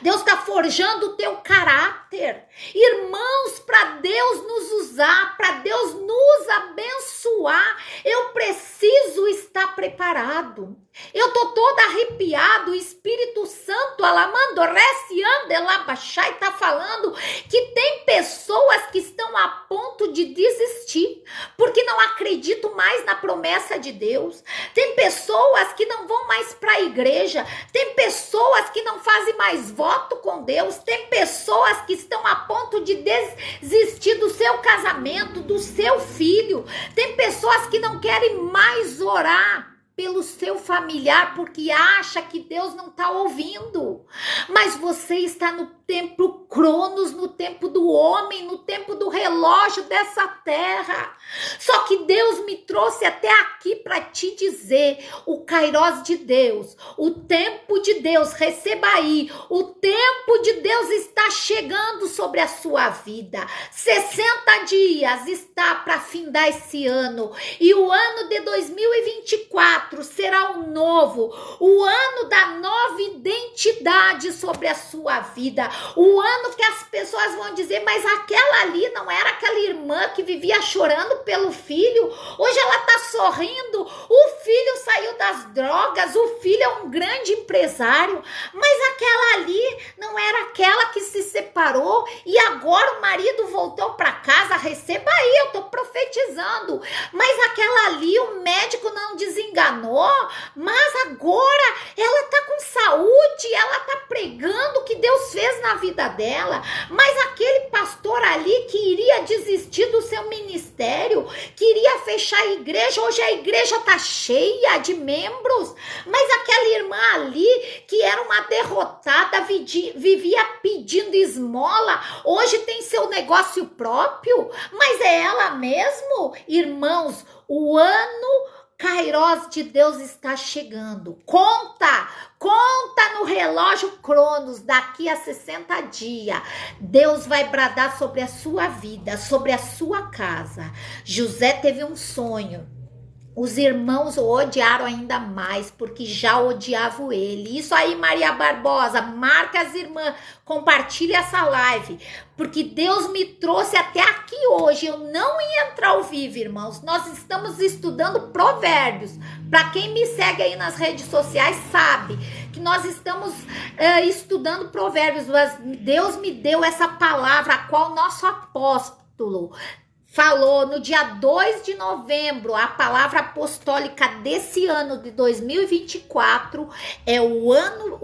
Deus está forjando o teu caráter. Irmãos, para Deus nos usar, para Deus nos abençoar, eu preciso estar preparado. Eu tô toda arrepiado. O Espírito Santo, alamandorece andelabachai, tá falando que tem pessoas que estão a ponto de desistir, porque não acreditam mais na promessa de Deus. Tem pessoas que não vão mais para a igreja, tem pessoas que não fazem mais voto com Deus, tem pessoas que estão a ponto de desistir do seu casamento, do seu filho, tem pessoas que não querem mais orar pelo seu familiar porque acha que Deus não está ouvindo. Mas você está no tempo Cronos, no tempo do homem, no tempo do relógio dessa terra. Só que Deus me trouxe até aqui para te dizer, o Kairos de Deus, o tempo de Deus, receba aí, o tempo de Deus está chegando sobre a sua vida. 60 dias está para findar esse ano, e o ano de 2024 será o novo, o ano da nova identidade sobre a sua vida, o ano que as pessoas vão dizer, mas aquela ali não era aquela irmã que vivia chorando pelo filho, hoje ela tá sorrindo, o filho saiu das drogas, o filho é um grande empresário, mas aquela ali não era aquela que se separou e agora o marido voltou para casa. Receba aí, eu tô profetizando, mas aquela ali o médico não desenganou, mas agora ela tá com saúde, ela tá pregando o que Deus fez na vida dela. Mas aquele pastor ali que iria desistir do seu ministério, queria fechar a igreja, hoje a igreja tá cheia de membros, mas aquela irmã ali que era uma derrotada, vivia pedindo esmola, hoje tem seu negócio próprio, mas é ela mesmo. Irmãos, o ano Kairos de Deus está chegando. Conta no relógio Cronos, daqui a 60 dias, Deus vai bradar sobre a sua vida, sobre a sua casa. José teve um sonho. Os irmãos o odiaram ainda mais, porque já odiavam ele. Isso aí, Maria Barbosa, marca as irmãs, compartilha essa live, porque Deus me trouxe até aqui hoje. Eu não ia entrar ao vivo, irmãos. Nós estamos estudando Provérbios. Para quem me segue aí nas redes sociais sabe que nós estamos estudando Provérbios. Mas Deus me deu essa palavra, a qual nosso apóstolo falou no dia 2 de novembro. A palavra apostólica desse ano de 2024 é o ano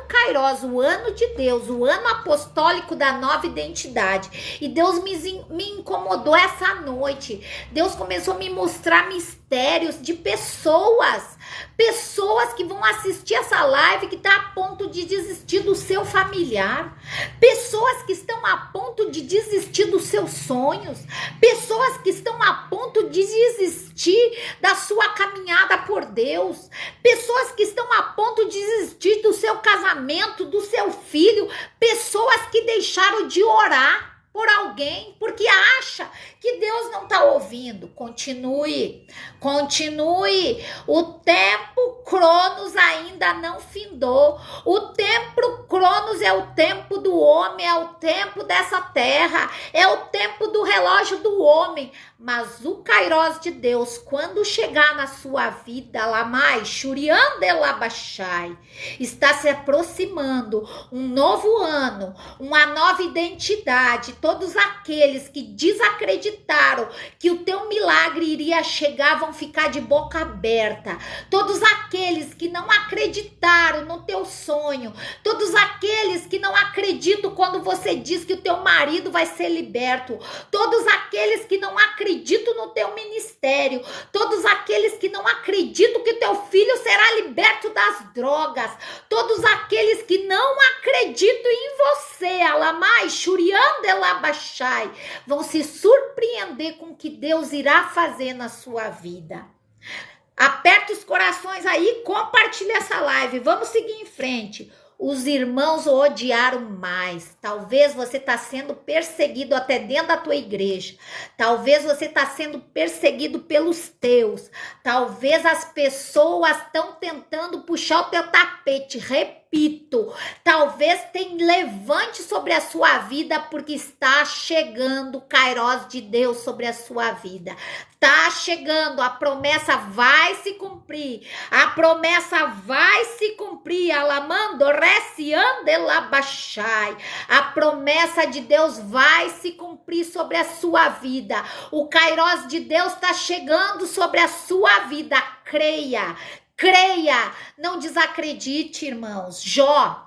Kairos, o ano de Deus, o ano apostólico da nova identidade. E Deus me incomodou essa noite. Deus começou a me mostrar mistérios de pessoas que vão assistir essa live, que está a ponto de desistir do seu familiar, pessoas que estão a ponto de desistir dos seus sonhos, pessoas que estão a ponto de desistir da sua caminhada por Deus, pessoas que estão a ponto de desistir do seu casamento, do seu filho, pessoas que deixaram de orar por alguém, porque acha que Deus não está ouvindo. Continue. O tempo Cronos ainda não findou. O tempo Cronos é o tempo do homem, é o tempo dessa terra, é o tempo do relógio do homem. Mas o Kairos de Deus, quando chegar na sua vida, Lamai, Shuriande Labachai, está se aproximando um novo ano, uma nova identidade. Todos aqueles que desacreditaram que o teu milagre iria chegar vão ficar de boca aberta. Todos aqueles que não acreditaram no teu sonho, todos aqueles que não acreditam quando você diz que o teu marido vai ser liberto, todos aqueles que não acreditam no teu ministério, todos aqueles que não acreditam que teu filho será liberto das drogas, todos aqueles que não acreditam em você, Alamai, Shuriande Labachai, vão se surpreender com o que Deus irá fazer na sua vida. Aperta os corações aí, compartilha essa live, vamos seguir em frente. Os irmãos o odiaram mais. Talvez você está sendo perseguido até dentro da tua igreja. Talvez você está sendo perseguido pelos teus. Talvez as pessoas estão tentando puxar o teu tapete. Repito, talvez tem levante sobre a sua vida, porque está chegando o Kairos de Deus sobre a sua vida. Tá chegando, a promessa vai se cumprir. A promessa vai se cumprir. Alamando reciande labachai. A promessa de Deus vai se cumprir sobre a sua vida. O Kairos de Deus está chegando sobre a sua vida. Creia, creia, não desacredite, irmãos. Jó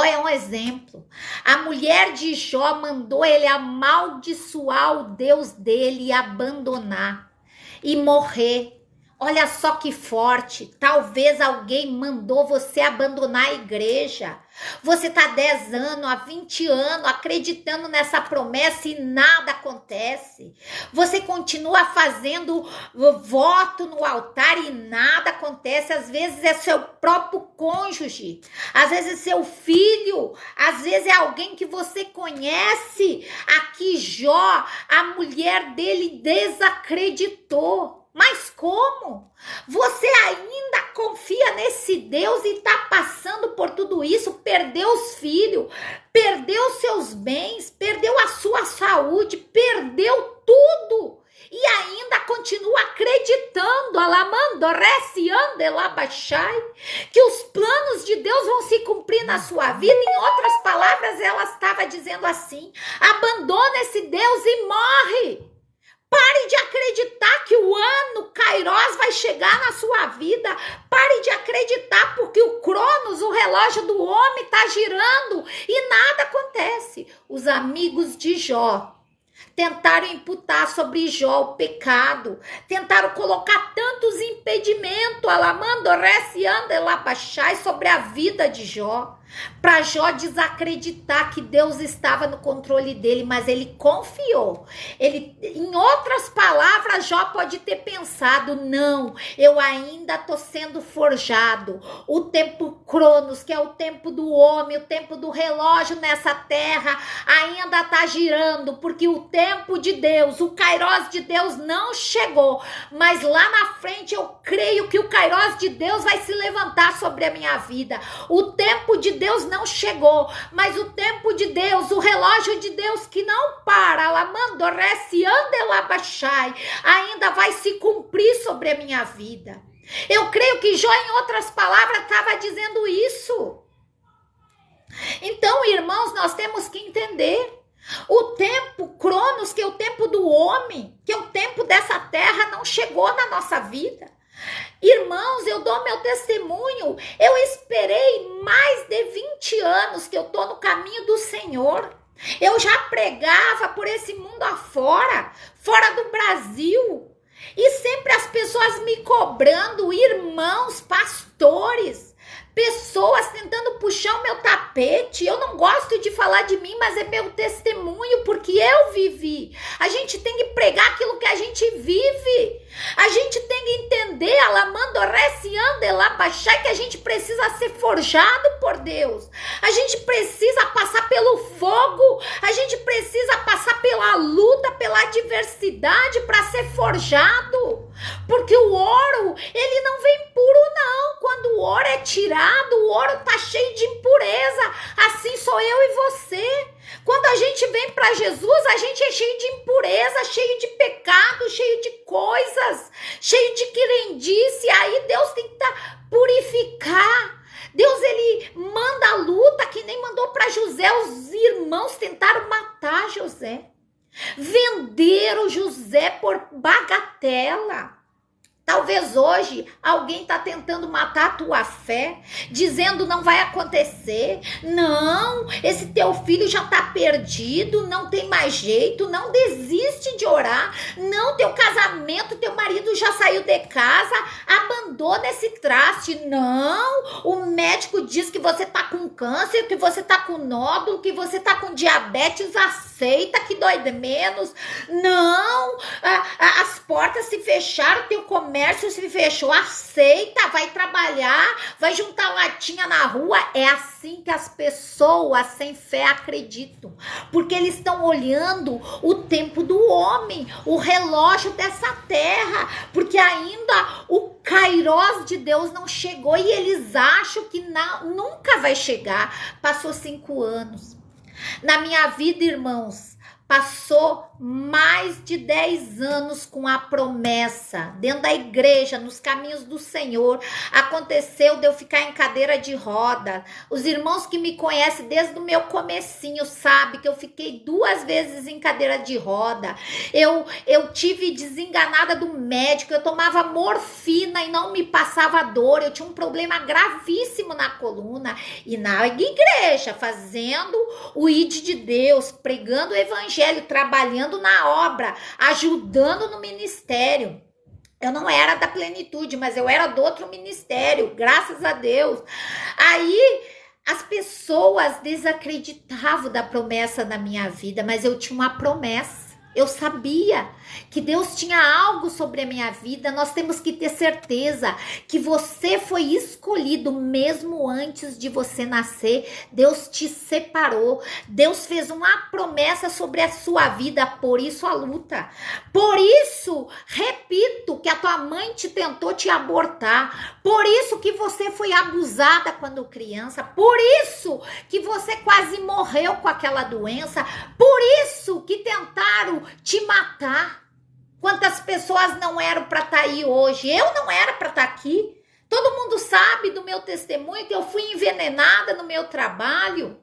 é um exemplo. A mulher de Jó mandou ele amaldiçoar o Deus dele e abandonar e morrer. Olha só que forte. Talvez alguém mandou você abandonar a igreja. Você está há 10 anos, há 20 anos acreditando nessa promessa e nada acontece. Você continua fazendo voto no altar e nada acontece. Às vezes é seu próprio cônjuge, às vezes é seu filho, às vezes é alguém que você conhece. Aqui Jó, a mulher dele desacreditou. Mas como? Você ainda confia nesse Deus e está passando por tudo isso? Perdeu os filhos, perdeu seus bens, perdeu a sua saúde, perdeu tudo. E ainda continua acreditando, alamando, reciande labachai, que os planos de Deus vão se cumprir na sua vida. Em outras palavras, ela estava dizendo assim: abandona esse Deus e morre. Pare de acreditar que o ano Kairos vai chegar na sua vida. Pare de acreditar porque o Cronos, o relógio do homem, está girando e nada acontece. Os amigos de Jó tentaram imputar sobre Jó o pecado, tentaram colocar tantos impedimentos, alamando, reciando, elabachai, sobre a vida de Jó. para Jó desacreditar que Deus estava no controle dele, mas ele confiou. Em outras palavras, Jó pode ter pensado: não, eu ainda estou sendo forjado. O tempo Cronos, que é o tempo do homem, o tempo do relógio nessa terra, ainda está girando, porque o tempo de Deus, o Kairos de Deus não chegou. Mas lá na frente eu creio que o Kairos de Deus vai se levantar sobre a minha vida. O tempo de Deus não chegou, mas o tempo de Deus, o relógio de Deus que não para, ainda vai se cumprir sobre a minha vida. Eu creio que Jó, em outras palavras, estava dizendo isso. Então, irmãos, nós temos que entender o tempo Cronos, que é o tempo do homem, que é o tempo dessa terra, não chegou na nossa vida. Irmãos, eu dou meu testemunho, eu esperei mais de 20 anos que eu tô no caminho do Senhor. Eu já pregava por esse mundo afora, fora do Brasil, e sempre as pessoas me cobrando, irmãos, pastores, pessoas tentando puxar o meu tapete. Eu não gosto de falar de mim, mas é meu testemunho, porque eu vivi. A gente tem que pregar aquilo que a gente vive. A gente tem que entender, que a gente precisa ser forjado por Deus. A gente precisa passar pelo fogo. A gente precisa passar pela luta, pela adversidade para ser forjado. Porque o ouro, ele não vem puro, não. Quando o ouro é tirado, o ouro tá cheio de impureza. Assim sou eu e você. Quando a gente vem para Jesus, a gente é cheio de impureza, cheio de pecado, cheio de coisas, cheio de crendice. Aí Deus tem que purificar. Deus, ele manda a luta, que nem mandou para José. Os irmãos tentaram matar José. Venderam José por bagatela. Talvez hoje alguém está tentando matar a tua fé, dizendo não vai acontecer, não, esse teu filho já está perdido, não tem mais jeito, não desiste de orar, não, teu casamento, teu marido já saiu de casa, abandona esse traste, não, o médico diz que você está com câncer, que você está com nódulo, que você está com diabetes, aceita que dói de menos, não, as portas se fecharam, teu comércio se fechou, aceita, vai trabalhar, vai juntar latinha na rua. É assim que as pessoas sem fé acreditam, porque eles estão olhando o tempo do homem, o relógio dessa terra, porque ainda o Kairos de Deus não chegou e eles acham que nunca vai chegar. Passou 5 anos. Na minha vida, irmãos, passou mais de 10 anos com a promessa, dentro da igreja, nos caminhos do Senhor. Aconteceu de eu ficar em cadeira de roda. Os irmãos que me conhecem desde o meu comecinho sabem que eu fiquei 2 vezes em cadeira de roda. Eu tive desenganada do médico, eu tomava morfina e não me passava dor. Eu tinha um problema gravíssimo na coluna. E na igreja, fazendo o ID de Deus, pregando o evangelho, trabalhando na obra, ajudando no ministério. Eu não era da plenitude, mas eu era do outro ministério, graças a Deus. Aí as pessoas desacreditavam da promessa na minha vida, mas eu tinha uma promessa. Eu sabia que Deus tinha algo sobre a minha vida. Nós temos que ter certeza que você foi escolhido mesmo antes de você nascer. Deus te separou. Deus fez uma promessa sobre a sua vida. Por isso a luta. Por isso, repito, que a tua mãe te tentou te abortar. Por isso que você foi abusada quando criança. Por isso que você quase morreu com aquela doença. Por isso que tentaram te matar. Quantas pessoas não eram para estar aí hoje? Eu não era para estar aqui. Todo mundo sabe do meu testemunho, que eu fui envenenada no meu trabalho,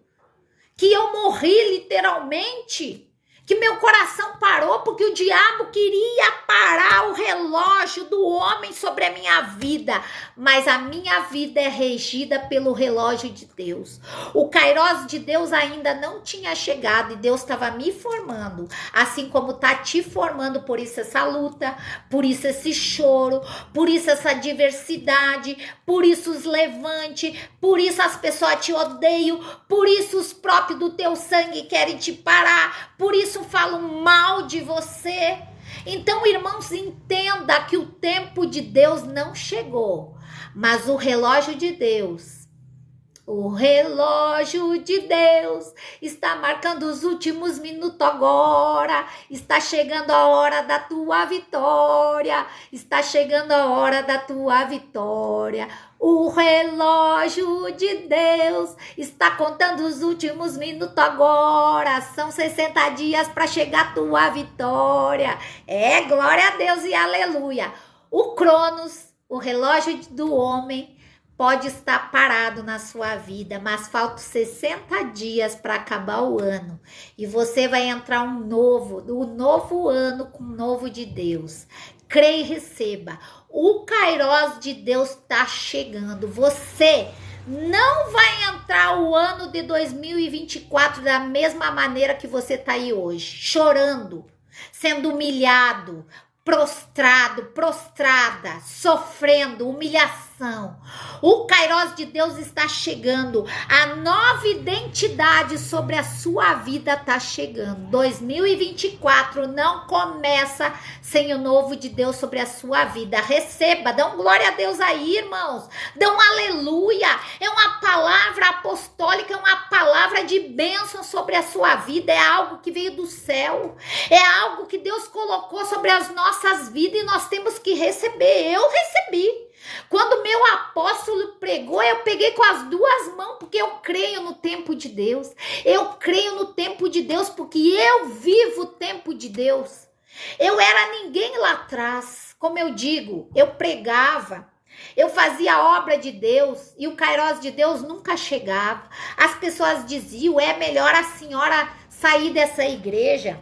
que eu morri literalmente, que meu coração parou porque porque o diabo queria parar o relógio do homem sobre a minha vida, mas a minha vida é regida pelo relógio de Deus. O Kairos de Deus ainda não tinha chegado e Deus estava me formando, assim como está te formando. Por isso essa luta, por isso esse choro, por isso essa diversidade, por isso os levante, por isso as pessoas te odeiam, por isso os próprios do teu sangue querem te parar, por isso falam mal de você. Então, irmãos, entenda que o tempo de Deus não chegou, mas o relógio de Deus está marcando os últimos minutos agora. Está chegando a hora da tua vitória. Está chegando a hora da tua vitória. O relógio de Deus está contando os últimos minutos agora. São 60 dias para chegar a tua vitória. É, glória a Deus e aleluia. O Cronos, o relógio do homem, pode estar parado na sua vida, mas faltam 60 dias para acabar o ano. E você vai entrar um novo ano com um novo de Deus. Creia e receba. O Kairos de Deus está chegando. Você não vai entrar o ano de 2024 da mesma maneira que você está aí hoje, chorando, sendo humilhado, prostrado, prostrada, sofrendo humilhação. O Kairos de Deus está chegando. A nova identidade sobre a sua vida está chegando. 2024 não começa sem o novo de Deus sobre a sua vida. Receba, dão glória a Deus aí, irmãos. Dão aleluia. É uma palavra apostólica, é uma palavra de bênção sobre a sua vida. É algo que veio do céu. É algo que Deus colocou sobre as nossas vidas e nós temos que receber. Eu recebi. Quando meu apóstolo pregou, eu peguei com as duas mãos, porque eu creio no tempo de Deus. Eu creio no tempo de Deus, porque eu vivo o tempo de Deus. Eu era ninguém lá atrás. Como eu digo, eu pregava, eu fazia a obra de Deus e o Kairos de Deus nunca chegava. As pessoas diziam, é melhor a senhora sair dessa igreja.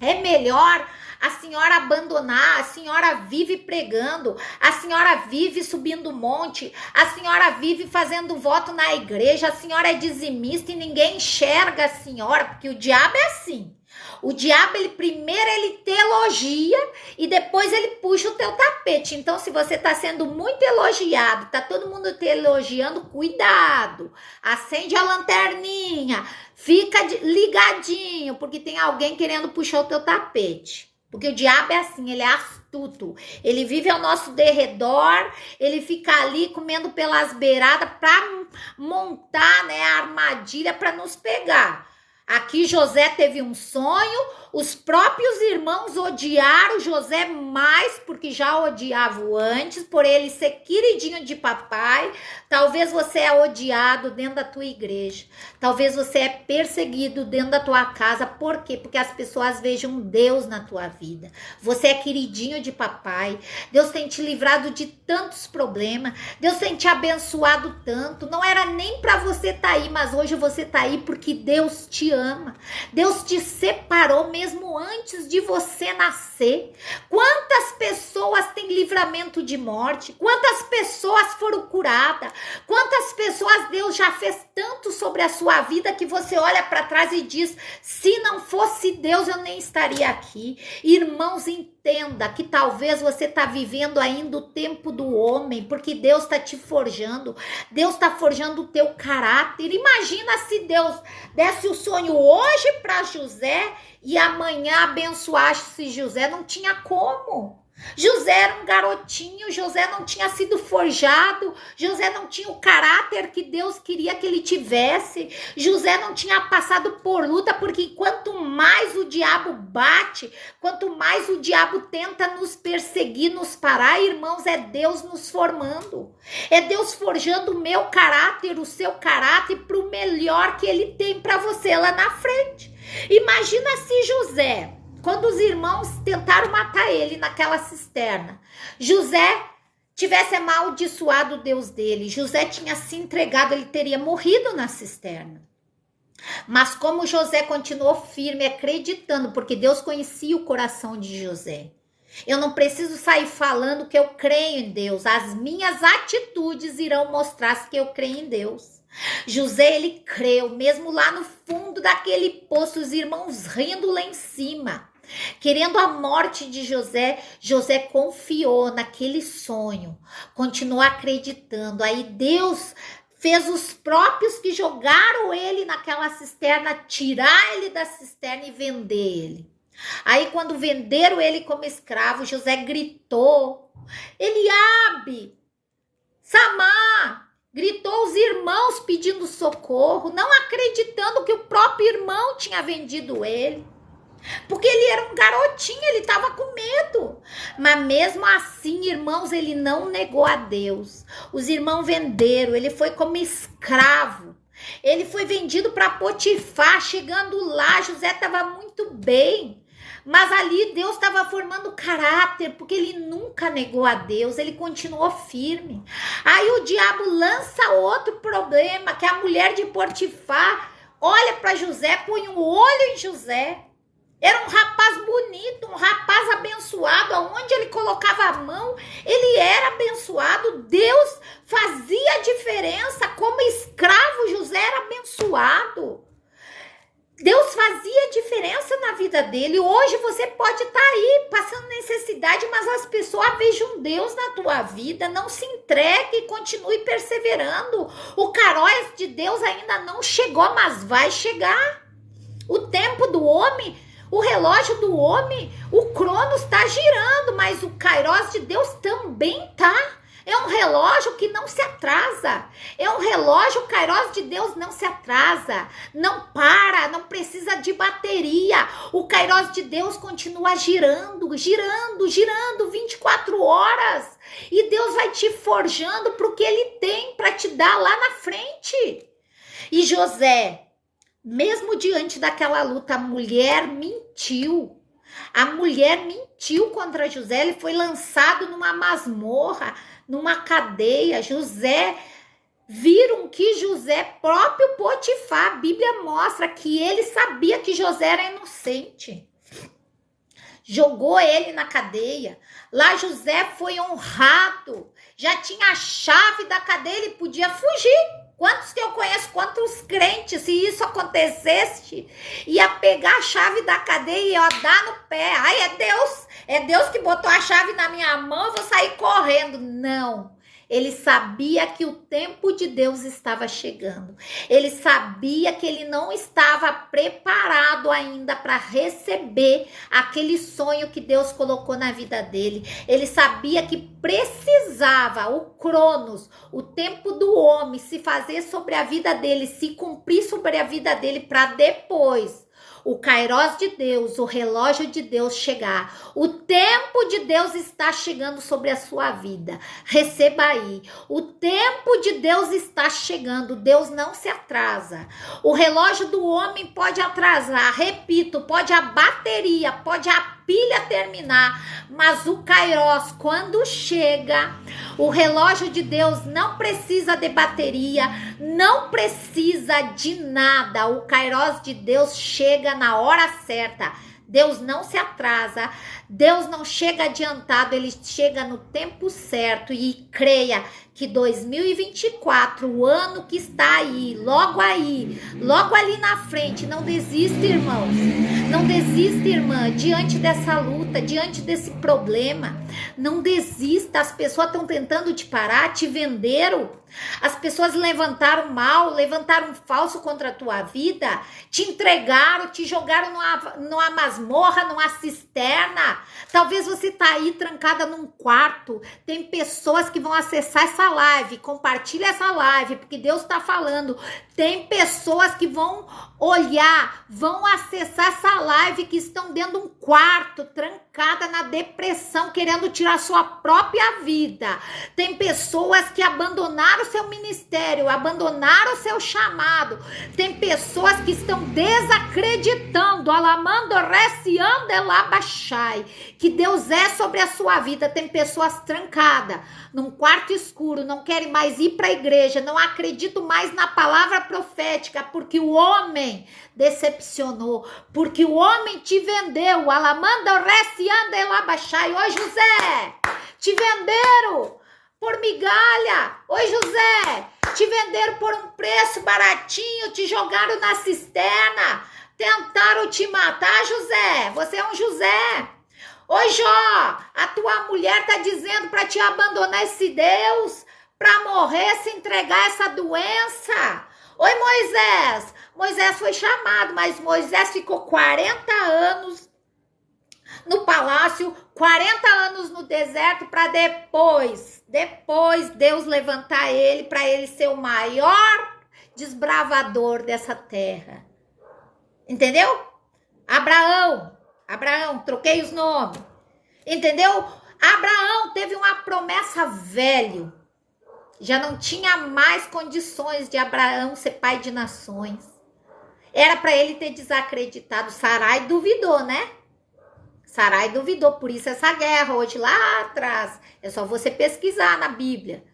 É melhor a senhora abandonar, a senhora vive pregando, a senhora vive subindo monte, a senhora vive fazendo voto na igreja, a senhora é dizimista e ninguém enxerga a senhora, porque o diabo é assim. O diabo, primeiro ele te elogia e depois ele puxa o teu tapete. Então, se você está sendo muito elogiado, tá todo mundo te elogiando, cuidado. Acende a lanterninha, fica ligadinho, porque tem alguém querendo puxar o teu tapete. Porque o diabo é assim, ele é astuto. Ele vive ao nosso derredor, ele fica ali comendo pelas beiradas para montar, né, a armadilha para nos pegar. Aqui José teve um sonho, os próprios irmãos odiaram José mais porque já odiavam antes, por ele ser queridinho de papai. Talvez você é odiado dentro da tua igreja, talvez você é perseguido dentro da tua casa. Por quê? Porque as pessoas vejam Deus na tua vida. Você é queridinho de papai, Deus tem te livrado de tantos problemas, Deus tem te abençoado tanto. Não era nem para você estar aí, mas hoje você está aí porque Deus te ama. Deus te separou mesmo antes de você nascer. Quantas pessoas têm livramento de morte? Quantas pessoas foram curadas? Quantas pessoas Deus já fez tanto sobre a sua vida que você olha para trás e diz, se não fosse Deus eu nem estaria aqui. Irmãos, entenda que talvez você está vivendo ainda o tempo do homem, porque Deus está te forjando. Deus está forjando o teu caráter. Imagina se Deus desse o sonho hoje para José e amanhã abençoasse José. Não tinha como. José era um garotinho, José não tinha sido forjado, José não tinha o caráter que Deus queria que ele tivesse, José não tinha passado por luta, porque quanto mais o diabo bate, quanto mais o diabo tenta nos perseguir, nos parar, irmãos, é Deus nos formando, é Deus forjando o meu caráter, o seu caráter para o melhor que ele tem para você lá na frente. Imagina se José, quando os irmãos tentaram matar ele naquela cisterna, José tivesse amaldiçoado o Deus dele, José tinha se entregado, ele teria morrido na cisterna. Mas como José continuou firme, acreditando, porque Deus conhecia o coração de José. Eu não preciso sair falando que eu creio em Deus. As minhas atitudes irão mostrar que eu creio em Deus. José, ele creu, mesmo lá no fundo daquele poço, os irmãos rindo lá em cima, querendo a morte de José. José confiou naquele sonho, continuou acreditando. Aí Deus fez os próprios que jogaram ele naquela cisterna, tirar ele da cisterna e vender ele. Aí quando venderam ele como escravo, José gritou: Eliabe, Samar, gritou os irmãos pedindo socorro, não acreditando que o próprio irmão tinha vendido ele. Porque ele era um garotinho, ele estava com medo. Mas mesmo assim, irmãos, ele não negou a Deus. Os irmãos venderam, ele foi como escravo. Ele foi vendido para Potifar. Chegando lá, José estava muito bem. Mas ali Deus estava formando caráter, porque ele nunca negou a Deus, ele continuou firme. Aí o diabo lança outro problema, que a mulher de Potifar olha para José, põe um olho em José. Era um rapaz bonito, um rapaz abençoado, aonde ele colocava a mão, ele era abençoado. Deus fazia diferença, como escravo José era abençoado. Deus fazia diferença na vida dele. Hoje você pode estar aí passando necessidade, mas as pessoas vejam Deus na tua vida. Não se entregue e continue perseverando. O Kairos de Deus ainda não chegou, mas vai chegar. O tempo do homem, o relógio do homem, o Cronos está girando, mas o Kairos de Deus também está. É um relógio que não se atrasa. É um relógio, o Kairos de Deus não se atrasa. Não para, não precisa de bateria. O Kairos de Deus continua girando, girando, girando 24 horas. E Deus vai te forjando para o que Ele tem para te dar lá na frente. E José, mesmo diante daquela luta, a mulher mentiu. A mulher mentiu contra José. Ele foi lançado numa masmorra, numa cadeia. José, viram que José, próprio Potifar, a Bíblia mostra que ele sabia que José era inocente. Jogou ele na cadeia. Lá José foi honrado. Já tinha a chave da cadeia, ele podia fugir. Quantos que eu conheço, quantos crentes, se isso acontecesse, ia pegar a chave da cadeia e ia dar no pé. Ai, é Deus que botou a chave na minha mão, eu vou sair correndo. Não. Ele sabia que o tempo de Deus estava chegando. Ele sabia que ele não estava preparado ainda para receber aquele sonho que Deus colocou na vida dele. Ele sabia que precisava o Cronos, o tempo do homem, se fazer sobre a vida dele, se cumprir sobre a vida dele, para depois o Kairos de Deus, o relógio de Deus chegar. O tempo de Deus está chegando sobre a sua vida. Receba aí. O tempo de Deus está chegando. Deus não se atrasa. O relógio do homem pode atrasar. Repito, pode a bateria, pode a pilha terminar, mas o Kairos, quando chega, o relógio de Deus não precisa de bateria, não precisa de nada. O Kairos de Deus chega na hora certa. Deus não se atrasa, Deus não chega adiantado, Ele chega no tempo certo. E creia que 2024, o ano que está aí, logo ali na frente, não desista, irmãos, não desista, irmã, diante dessa luta, diante desse problema, não desista. As pessoas estão tentando te parar, te venderam, as pessoas levantaram mal, levantaram falso contra a tua vida, te entregaram, te jogaram numa masmorra, numa cisterna. Talvez você tá aí trancada num quarto. Tem pessoas que vão acessar essa live, compartilha essa live, porque Deus está falando. Tem pessoas que vão olhar, vão acessar essa live, que estão dentro de um quarto, trancada na depressão, querendo tirar sua própria vida. Tem pessoas que abandonaram seu ministério, abandonaram o seu chamado. Tem pessoas que estão desacreditando, alamando, reciando, elabachai, que Deus é sobre a sua vida. Tem pessoas trancadas num quarto escuro, não querem mais ir para a igreja, não acreditam mais na palavra profética, porque o homem decepcionou, porque o homem te vendeu. Alamanda recianda elabachai. Oi, José, te venderam por migalha. Oi, José, te venderam por um preço baratinho, te jogaram na cisterna, tentaram te matar, José. Você é um José. Oi, Jó, a tua mulher tá dizendo para te abandonar esse Deus, para morrer, se entregar a essa doença. Oi, Moisés. Moisés foi chamado, mas Moisés ficou 40 anos no palácio, 40 anos no deserto, para depois Deus levantar ele, para ele ser o maior desbravador dessa terra. Entendeu? Abraão, troquei os nomes. Entendeu? Abraão teve uma promessa velho. Já não tinha mais condições de Abraão ser pai de nações. Era para ele ter desacreditado. Sarai duvidou, né? Sarai duvidou, por isso essa guerra hoje lá atrás. É só você pesquisar na Bíblia.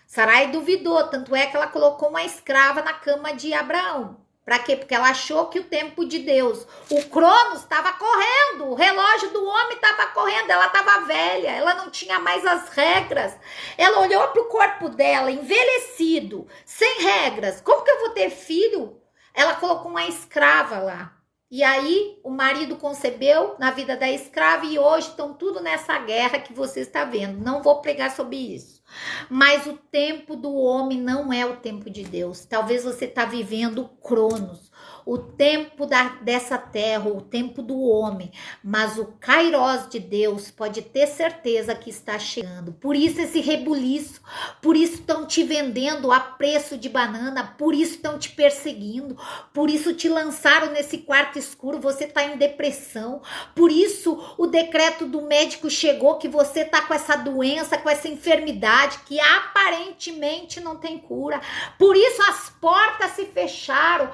Sarai duvidou, tanto é que ela colocou uma escrava na cama de Abraão. Para quê? Porque ela achou que o tempo de Deus, o Cronos estava correndo, o relógio do homem estava correndo, ela estava velha, ela não tinha mais as regras. Ela olhou para o corpo dela, envelhecido, sem regras. Como que eu vou ter filho? Ela colocou uma escrava lá. E aí o marido concebeu na vida da escrava e hoje estão tudo nessa guerra que você está vendo. Não vou pregar sobre isso. Mas o tempo do homem não é o tempo de Deus. Talvez você está vivendo o Cronos, o tempo dessa terra, o tempo do homem. Mas o Kairós de Deus pode ter certeza que está chegando. Por isso esse rebuliço, por isso estão te vendendo a preço de banana, por isso estão te perseguindo, por isso te lançaram nesse quarto escuro, você está em depressão. Por isso o decreto do médico chegou que você está com essa doença, com essa enfermidade, que aparentemente não tem cura. Por isso as portas se fecharam.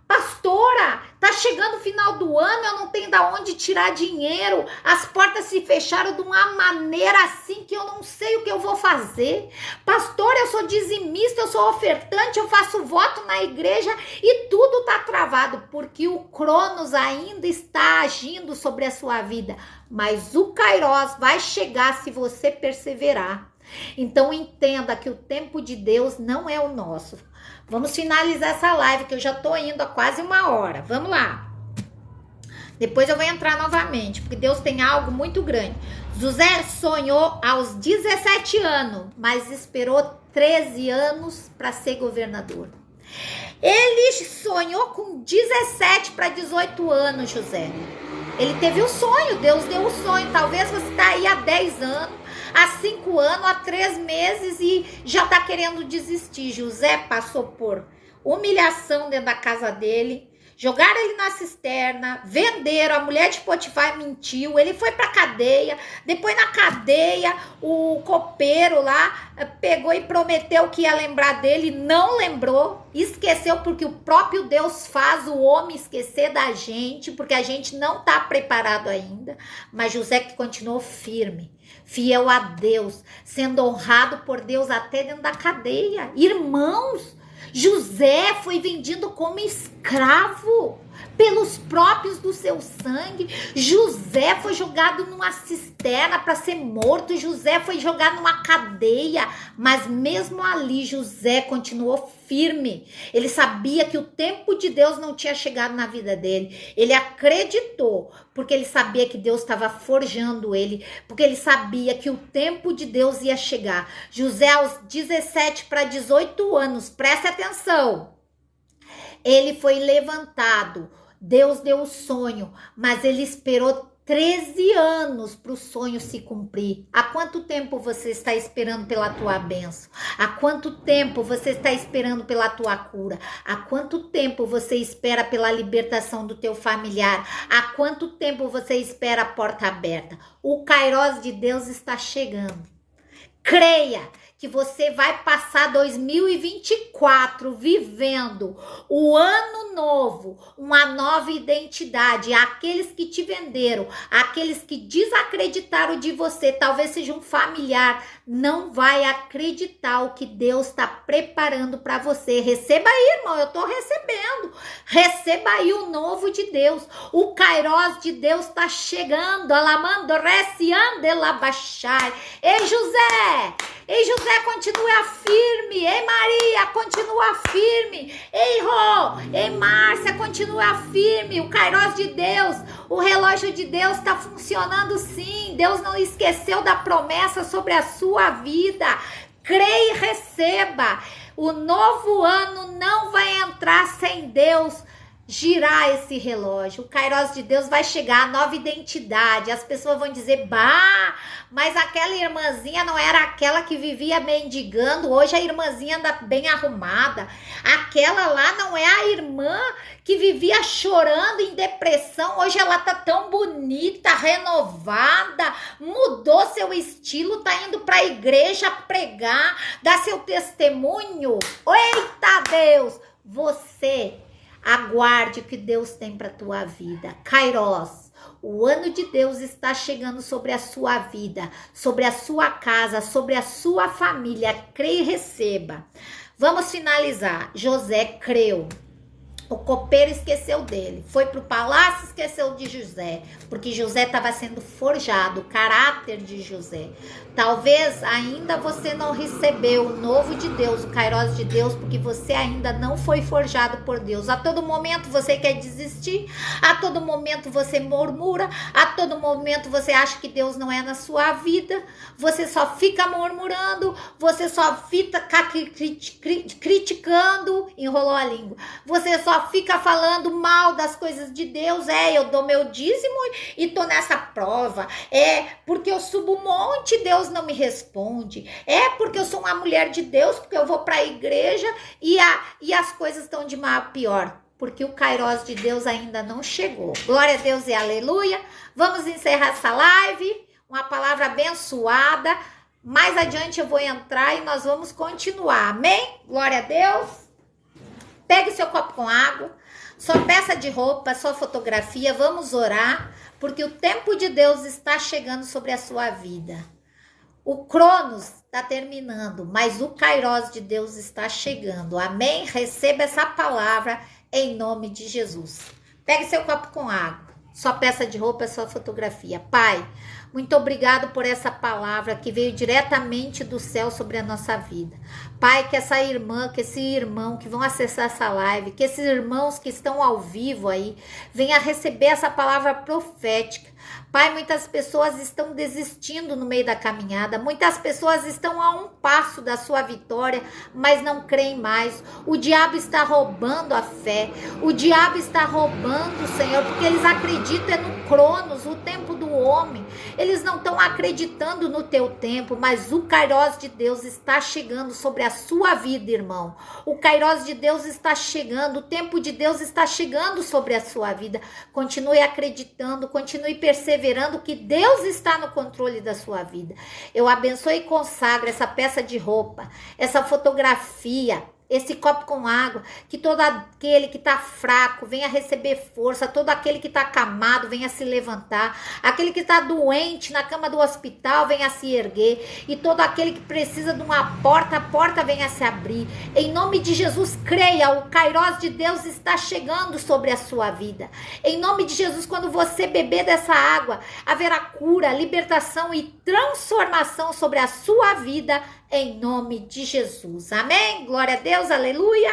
Pastora, tá chegando o final do ano, eu não tenho de onde tirar dinheiro. As portas se fecharam de uma maneira assim que eu não sei o que eu vou fazer. Pastora, eu sou dizimista, eu sou ofertante, eu faço voto na igreja e tudo tá travado, porque o Cronos ainda está agindo sobre a sua vida. Mas o Kairós vai chegar se você perseverar. Então entenda que o tempo de Deus não é o nosso. Vamos finalizar essa live que eu já tô indo há quase 1 hora. Vamos lá. Depois eu vou entrar novamente, porque Deus tem algo muito grande. José sonhou aos 17 anos, mas esperou 13 anos para ser governador. Ele sonhou com 17 para 18 anos, José. Ele teve o sonho, Deus deu o sonho. Talvez você está aí há 10 anos, há 5 anos, há 3 meses e já está querendo desistir. José passou por humilhação dentro da casa dele, jogaram ele na cisterna, venderam, a mulher de Potifar mentiu, ele foi pra cadeia, depois na cadeia o copeiro lá pegou e prometeu que ia lembrar dele, não lembrou, esqueceu, porque o próprio Deus faz o homem esquecer da gente, porque a gente não tá preparado ainda. Mas José que continuou firme, fiel a Deus, sendo honrado por Deus até dentro da cadeia. Irmãos, José foi vendido como escravo pelos próprios do seu sangue. José foi jogado numa cisterna para ser morto. José foi jogado numa cadeia. Mas mesmo ali, José continuou firme. Ele sabia que o tempo de Deus não tinha chegado na vida dele. Ele acreditou, porque ele sabia que Deus estava forjando ele, porque ele sabia que o tempo de Deus ia chegar. José, aos 17 para 18 anos, preste atenção, ele foi levantado. Deus deu o sonho, mas ele esperou 13 anos para o sonho se cumprir. Há quanto tempo você está esperando pela tua bênção? Há quanto tempo você está esperando pela tua cura? Há quanto tempo você espera pela libertação do teu familiar? Há quanto tempo você espera a porta aberta? O Kairós de Deus está chegando. Creia que você vai passar 2024 vivendo o ano novo, uma nova identidade. Aqueles que te venderam, aqueles que desacreditaram de você, talvez seja um familiar, não vai acreditar o que Deus está preparando para você. Receba aí, irmão, eu estou recebendo. Receba aí o novo de Deus. O Kairos de Deus está chegando. Alamando, reciande, labachai. Ei, José! Ei, José, continua firme. Ei, Maria, continua firme. Ei, Rô, ei, Márcia, continua firme. O Kairos de Deus, o relógio de Deus está funcionando sim. Deus não esqueceu da promessa sobre a sua vida. Creia e receba. O novo ano não vai entrar sem Deus girar esse relógio. O Kairos de Deus vai chegar, a nova identidade. As pessoas vão dizer, bah, mas aquela irmãzinha não era aquela que vivia mendigando, hoje a irmãzinha anda bem arrumada. Aquela lá não é a irmã que vivia chorando em depressão, hoje ela tá tão bonita, renovada, mudou seu estilo, tá indo pra igreja pregar, dar seu testemunho. Eita Deus, você aguarde o que Deus tem para tua vida. Kairos, o ano de Deus está chegando sobre a sua vida, sobre a sua casa, sobre a sua família. Creia e receba. Vamos finalizar. José creu. O copeiro esqueceu dele, foi para o palácio, esqueceu de José, porque José estava sendo forjado, o caráter de José. Talvez ainda você não recebeu o novo de Deus, o Kairos de Deus, porque você ainda não foi forjado por Deus. A todo momento você quer desistir, a todo momento você murmura, a todo momento você acha que Deus não é na sua vida, você só fica murmurando, você só fica criticando, enrolou a língua, você só fica falando mal das coisas de Deus. Eu dou meu dízimo e tô nessa prova. Porque eu subo um monte, Deus não me responde. Porque eu sou uma mulher de Deus, porque eu vou para a igreja e as coisas estão de mal a pior. Porque o Kairos de Deus ainda não chegou. Glória a Deus e aleluia. Vamos encerrar essa live. Uma palavra abençoada. Mais adiante eu vou entrar e nós vamos continuar. Amém? Glória a Deus. Pegue seu copo com água, sua peça de roupa, sua fotografia, vamos orar, porque o tempo de Deus está chegando sobre a sua vida. O Cronos está terminando, mas o Kairos de Deus está chegando. Amém? Receba essa palavra em nome de Jesus. Pegue seu copo com água, sua peça de roupa, sua fotografia. Pai, muito obrigado por essa palavra que veio diretamente do céu sobre a nossa vida. Pai, que essa irmã, que esse irmão que vão acessar essa live, que esses irmãos que estão ao vivo aí, venham receber essa palavra profética. Pai, muitas pessoas estão desistindo no meio da caminhada, muitas pessoas estão a um passo da sua vitória, mas não creem mais. O diabo está roubando a fé, o diabo está roubando, Senhor, porque eles acreditam no Cronos, o tempo do homem. Eles não estão acreditando no teu tempo, mas o Kairos de Deus está chegando sobre a sua vida, irmão. O Kairos de Deus está chegando, o tempo de Deus está chegando sobre a sua vida. Continue acreditando, continue perseverando que Deus está no controle da sua vida. Eu abençoe e consagro essa peça de roupa, essa fotografia, esse copo com água, que todo aquele que está fraco venha receber força, todo aquele que está acamado venha se levantar, aquele que está doente na cama do hospital venha se erguer, e todo aquele que precisa de uma porta, a porta venha se abrir. Em nome de Jesus, creia, o Kairos de Deus está chegando sobre a sua vida. Em nome de Jesus, quando você beber dessa água, haverá cura, libertação e transformação sobre a sua vida, em nome de Jesus. Amém? Glória a Deus, aleluia.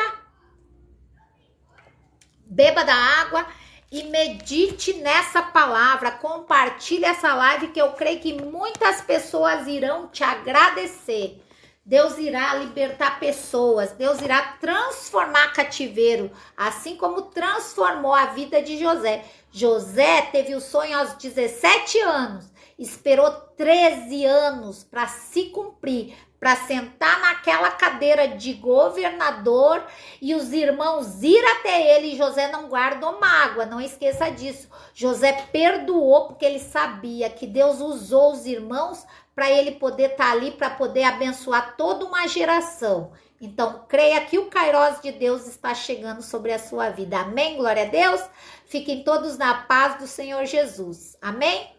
Beba da água e medite nessa palavra. Compartilhe essa live que eu creio que muitas pessoas irão te agradecer. Deus irá libertar pessoas. Deus irá transformar cativeiro, assim como transformou a vida de José. José teve o sonho aos 17 anos. esperou 13 anos para se cumprir, para sentar naquela cadeira de governador e os irmãos ir até ele. José não guardou mágoa, não esqueça disso. José perdoou porque ele sabia que Deus usou os irmãos para ele poder estar ali, para poder abençoar toda uma geração. Então, creia que o Kairos de Deus está chegando sobre a sua vida. Amém? Glória a Deus. Fiquem todos na paz do Senhor Jesus. Amém?